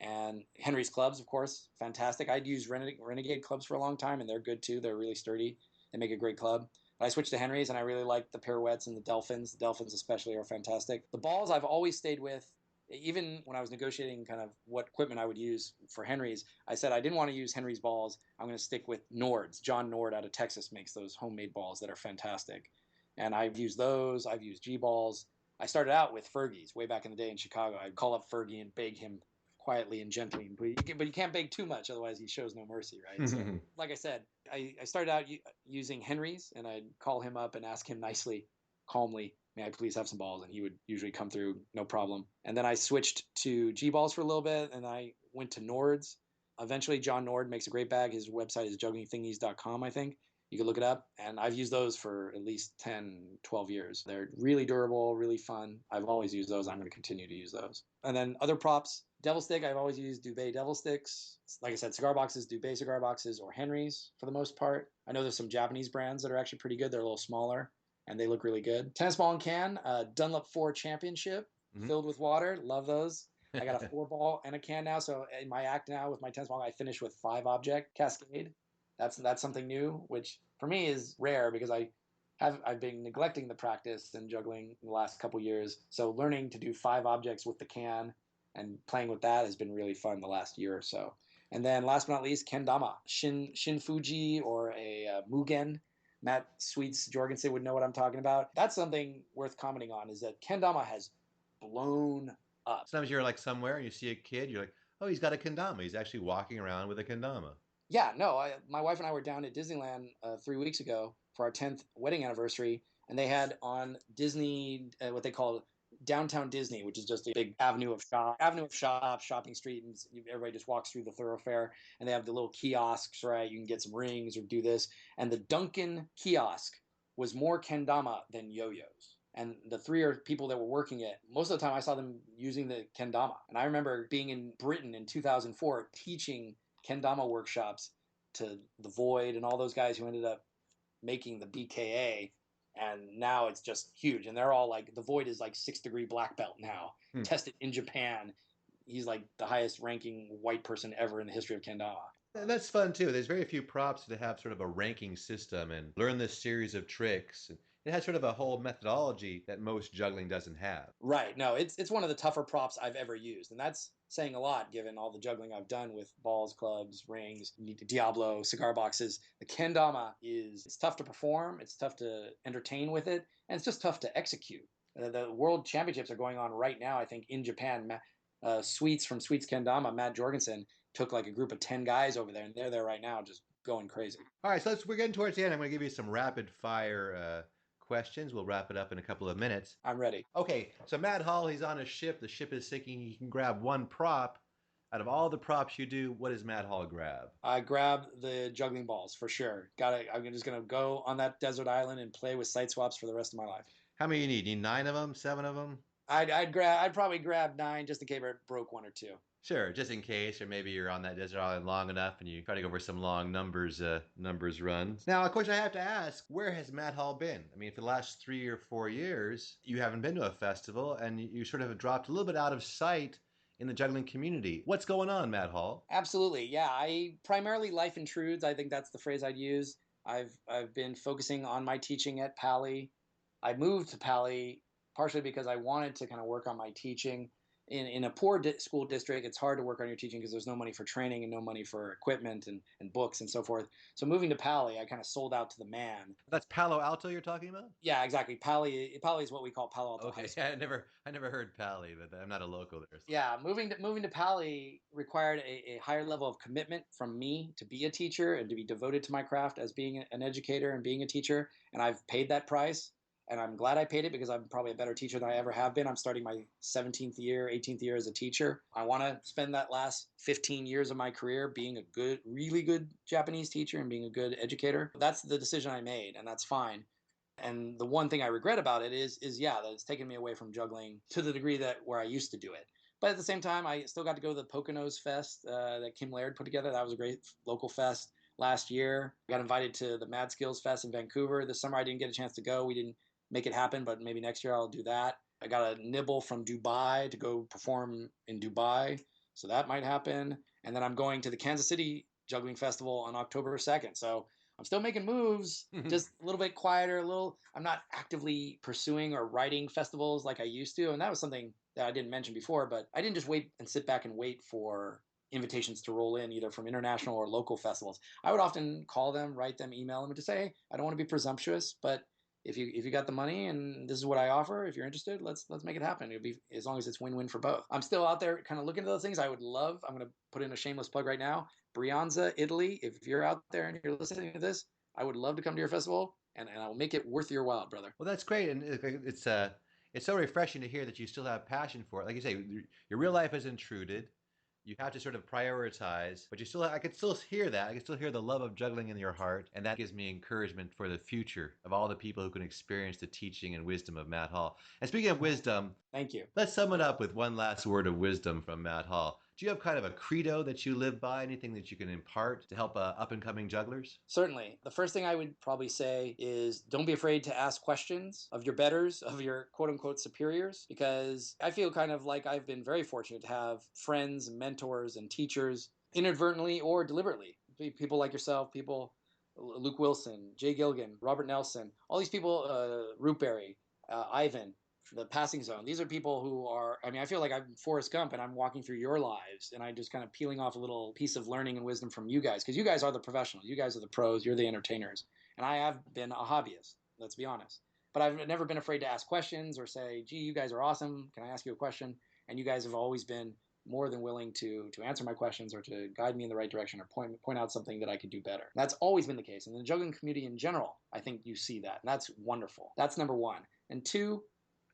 and Henry's clubs, of course, fantastic. I'd used Renegade clubs for a long time, and they're good too. They're really sturdy. They make a great club. But I switched to Henry's, and I really like the pirouettes and the Delphins. The Delphins especially are fantastic. The balls I've always stayed with. Even when I was negotiating kind of what equipment I would use for Henry's, I said I didn't want to use Henry's balls. I'm going to stick with Nord's. John Nord out of Texas makes those homemade balls that are fantastic. And I've used those. I've used G balls. I started out with Fergie's way back in the day in Chicago. I'd call up Fergie and beg him quietly and gently, but you can't beg too much, otherwise he shows no mercy, right? So, like I said, I started out using Henry's, and I'd call him up and ask him nicely, calmly, may I please have some balls? And he would usually come through, no problem. And then I switched to G balls for a little bit, and I went to Nord's. Eventually, John Nord makes a great bag. His website is jugglingthingies.com, I think. You can look it up, and I've used those for at least 10, 12 years. They're really durable, really fun. I've always used those. I'm going to continue to use those. And then other props, devil stick, I've always used Dubé devil sticks. Like I said, cigar boxes, Dubé cigar boxes, or Henry's for the most part. I know there's some Japanese brands that are actually pretty good. They're a little smaller, and they look really good. Tennis ball and can, Dunlop 4 Championship, filled with water. Love those. I got a 4-ball and a can now. So in my act now with my tennis ball, I finish with 5-object cascade. That's something new, which for me is rare because I've been neglecting the practice and juggling in the last couple years. So learning to do 5 objects with the can and playing with that has been really fun the last year or so. And then last but not least, kendama, shin fuji, or a mugen. Matt Sweets Jorgensen would know what I'm talking about. That's something worth commenting on, is that kendama has blown up. Sometimes you're like somewhere and you see a kid, you're like, oh, he's got a kendama. He's actually walking around with a kendama. Yeah, no, my wife and I were down at Disneyland 3 weeks ago for our 10th wedding anniversary, and they had on Disney what they call downtown Disney, which is just a big avenue of shops, shopping street, and everybody just walks through the thoroughfare. And they have the little kiosks, right? You can get some rings or do this. And the Dunkin' kiosk was more kendama than yo-yos. And the people that were working it, most of the time I saw them using the kendama. And I remember being in Britain in 2004 teaching kendama workshops to the Void and all those guys who ended up making the BKA, and now it's just huge. And they're all like, the Void is like 6th-degree black belt now, tested in Japan. He's like the highest ranking white person ever in the history of kendama. And that's fun too. There's very few props that have sort of a ranking system and learn this series of tricks. And it has sort of a whole methodology that most juggling doesn't have. Right. No, it's one of the tougher props I've ever used. And that's saying a lot given all the juggling I've done with balls, clubs, rings, Diablo, cigar boxes. The kendama it's tough to perform, it's tough to entertain with it, and it's just tough to execute. The world championships are going on right now, I think, in Japan. Sweets from Sweets Kendama, Matt Jorgensen, took like a group of 10 guys over there, and they're there right now just going crazy. All right, so we're getting towards the end. I'm going to give you some rapid fire questions. We'll wrap it up in a couple of minutes. I'm ready. Okay, so Matt Hall, he's on a ship. The ship is sinking. He can grab one prop. Out of all the props you do, what does Matt Hall grab? I grab the juggling balls for sure. I'm just gonna go on that desert island and play with site swaps for the rest of my life. How many you need? You need 9 of them? 7 of them? I'd probably grab 9 just in case I broke 1 or 2. Sure, just in case, or maybe you're on that desert island long enough and you try to go over some long numbers runs. Now, of course, I have to ask, where has Matt Hall been? I mean, for the last 3 or 4 years, you haven't been to a festival and you sort of have dropped a little bit out of sight in the juggling community. What's going on, Matt Hall? Absolutely, yeah. I primarily life intrudes. I think that's the phrase I'd use. I've been focusing on my teaching at Pali. I moved to Pali partially because I wanted to kind of work on my teaching. In a poor school district, it's hard to work on your teaching because there's no money for training and no money for equipment and books and so forth. So moving to Pali, I kind of sold out to the man. That's Palo Alto you're talking about? Yeah, exactly. Pali is what we call Palo Alto High Okay, School. yeah, I never heard Pali, but I'm not a local there. So. Yeah, moving to Pali required a higher level of commitment from me to be a teacher and to be devoted to my craft as being an educator and being a teacher. And I've paid that price. And I'm glad I paid it because I'm probably a better teacher than I ever have been. I'm starting my 17th year, 18th year as a teacher. I want to spend that last 15 years of my career being a good, really good Japanese teacher and being a good educator. That's the decision I made, and that's fine. And the one thing I regret about it is yeah, that it's taken me away from juggling to the degree that where I used to do it. But at the same time, I still got to go to the Poconos Fest that Kim Laird put together. That was a great local fest last year. I got invited to the Mad Skills Fest in Vancouver. This summer I didn't get a chance to go. We didn't make it happen, but maybe next year I'll do that. I got a nibble from Dubai to go perform in Dubai, so that might happen. And then I'm going to the Kansas City Juggling Festival on October 2nd. So I'm still making moves, just a little bit quieter, I'm not actively pursuing or writing festivals like I used to. And that was something that I didn't mention before, but I didn't just wait and sit back and wait for invitations to roll in either from international or local festivals. I would often call them, write them, email them, and just say, hey, I don't want to be presumptuous, but if you got the money and this is what I offer, if you're interested, let's make it happen. It'll be as long as it's win-win for both. I'm still out there kind of looking at those things. I would love. I'm going to put in a shameless plug right now. Brianza, Italy. If you're out there and you're listening to this, I would love to come to your festival, and I will make it worth your while, brother. Well, that's great, and it's so refreshing to hear that you still have passion for it. Like you say, your real life has intruded. You have to sort of prioritize, but I could still hear that. I can still hear the love of juggling in your heart, and that gives me encouragement for the future of all the people who can experience the teaching and wisdom of Matt Hall. And speaking of wisdom, thank you. Let's sum it up with one last word of wisdom from Matt Hall. Do you have kind of a credo that you live by? Anything that you can impart to help up-and-coming jugglers? Certainly. The first thing I would probably say is don't be afraid to ask questions of your betters, of your quote-unquote superiors, because I feel kind of like I've been very fortunate to have friends, mentors, and teachers, inadvertently or deliberately. People like yourself, Luke Wilson, Jay Gilligan, Robert Nelson, all these people, Root Berry, Ivan, the passing zone. These are people who are, I mean, I feel like I'm Forrest Gump and I'm walking through your lives and I just kind of peeling off a little piece of learning and wisdom from you guys, because you guys are the professionals. You guys are the pros. You're the entertainers. And I have been a hobbyist, let's be honest. But I've never been afraid to ask questions or say, gee, you guys are awesome. Can I ask you a question? And you guys have always been more than willing to answer my questions or to guide me in the right direction or point out something that I could do better. And that's always been the case. And in the juggling community in general, I think you see that. And that's wonderful. That's number one. And two,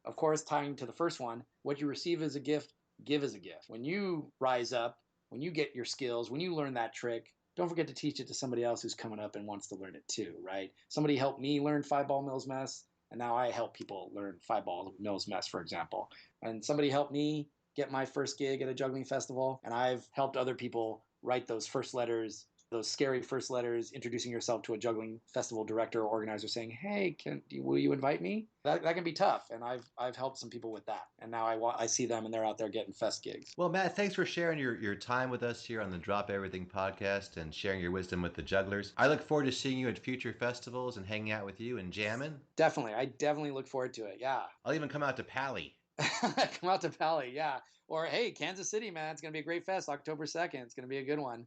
of course, tying to the first one, what you receive as a gift, give as a gift. When you rise up, when you get your skills, when you learn that trick, don't forget to teach it to somebody else who's coming up and wants to learn it too, right? Somebody helped me learn 5-ball Mills Mess, and now I help people learn 5-ball Mills Mess, for example. And somebody helped me get my first gig at a juggling festival, and I've helped other people write those first letters, those scary first letters, introducing yourself to a juggling festival director or organizer saying, hey, will you invite me? That can be tough, and I've helped some people with that. And now I see them, and they're out there getting fest gigs. Well, Matt, thanks for sharing your time with us here on the Drop Everything podcast and sharing your wisdom with the jugglers. I look forward to seeing you at future festivals and hanging out with you and jamming. Definitely. I definitely look forward to it, yeah. I'll even come out to Pali. Come out to Pali, yeah. Or, hey, Kansas City, man, it's going to be a great fest, October 2nd. It's going to be a good one.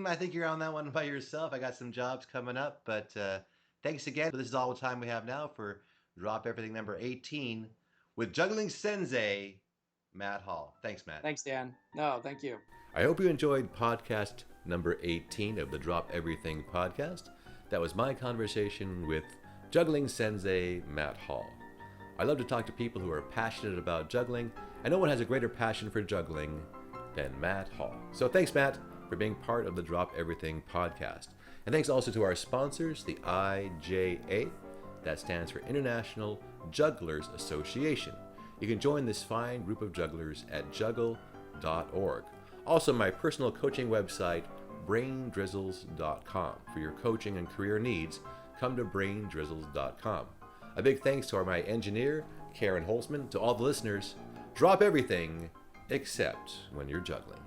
I think you're on that one by yourself. I got some jobs coming up, but thanks again. This is all the time we have now for Drop Everything number 18 with Juggling Sensei, Matt Hall. Thanks, Matt. Thanks, Dan. No, thank you. I hope you enjoyed podcast number 18 of the Drop Everything podcast. That was my conversation with Juggling Sensei, Matt Hall. I love to talk to people who are passionate about juggling, and no one has a greater passion for juggling than Matt Hall. So thanks, Matt, for being part of the Drop Everything podcast. And thanks also to our sponsors, the IJA, that stands for International Jugglers Association. You can join this fine group of jugglers at juggle.org. Also, my personal coaching website, braindrizzles.com. For your coaching and career needs, come to braindrizzles.com. A big thanks to my engineer, Karen Holzman. To all the listeners, drop everything except when you're juggling.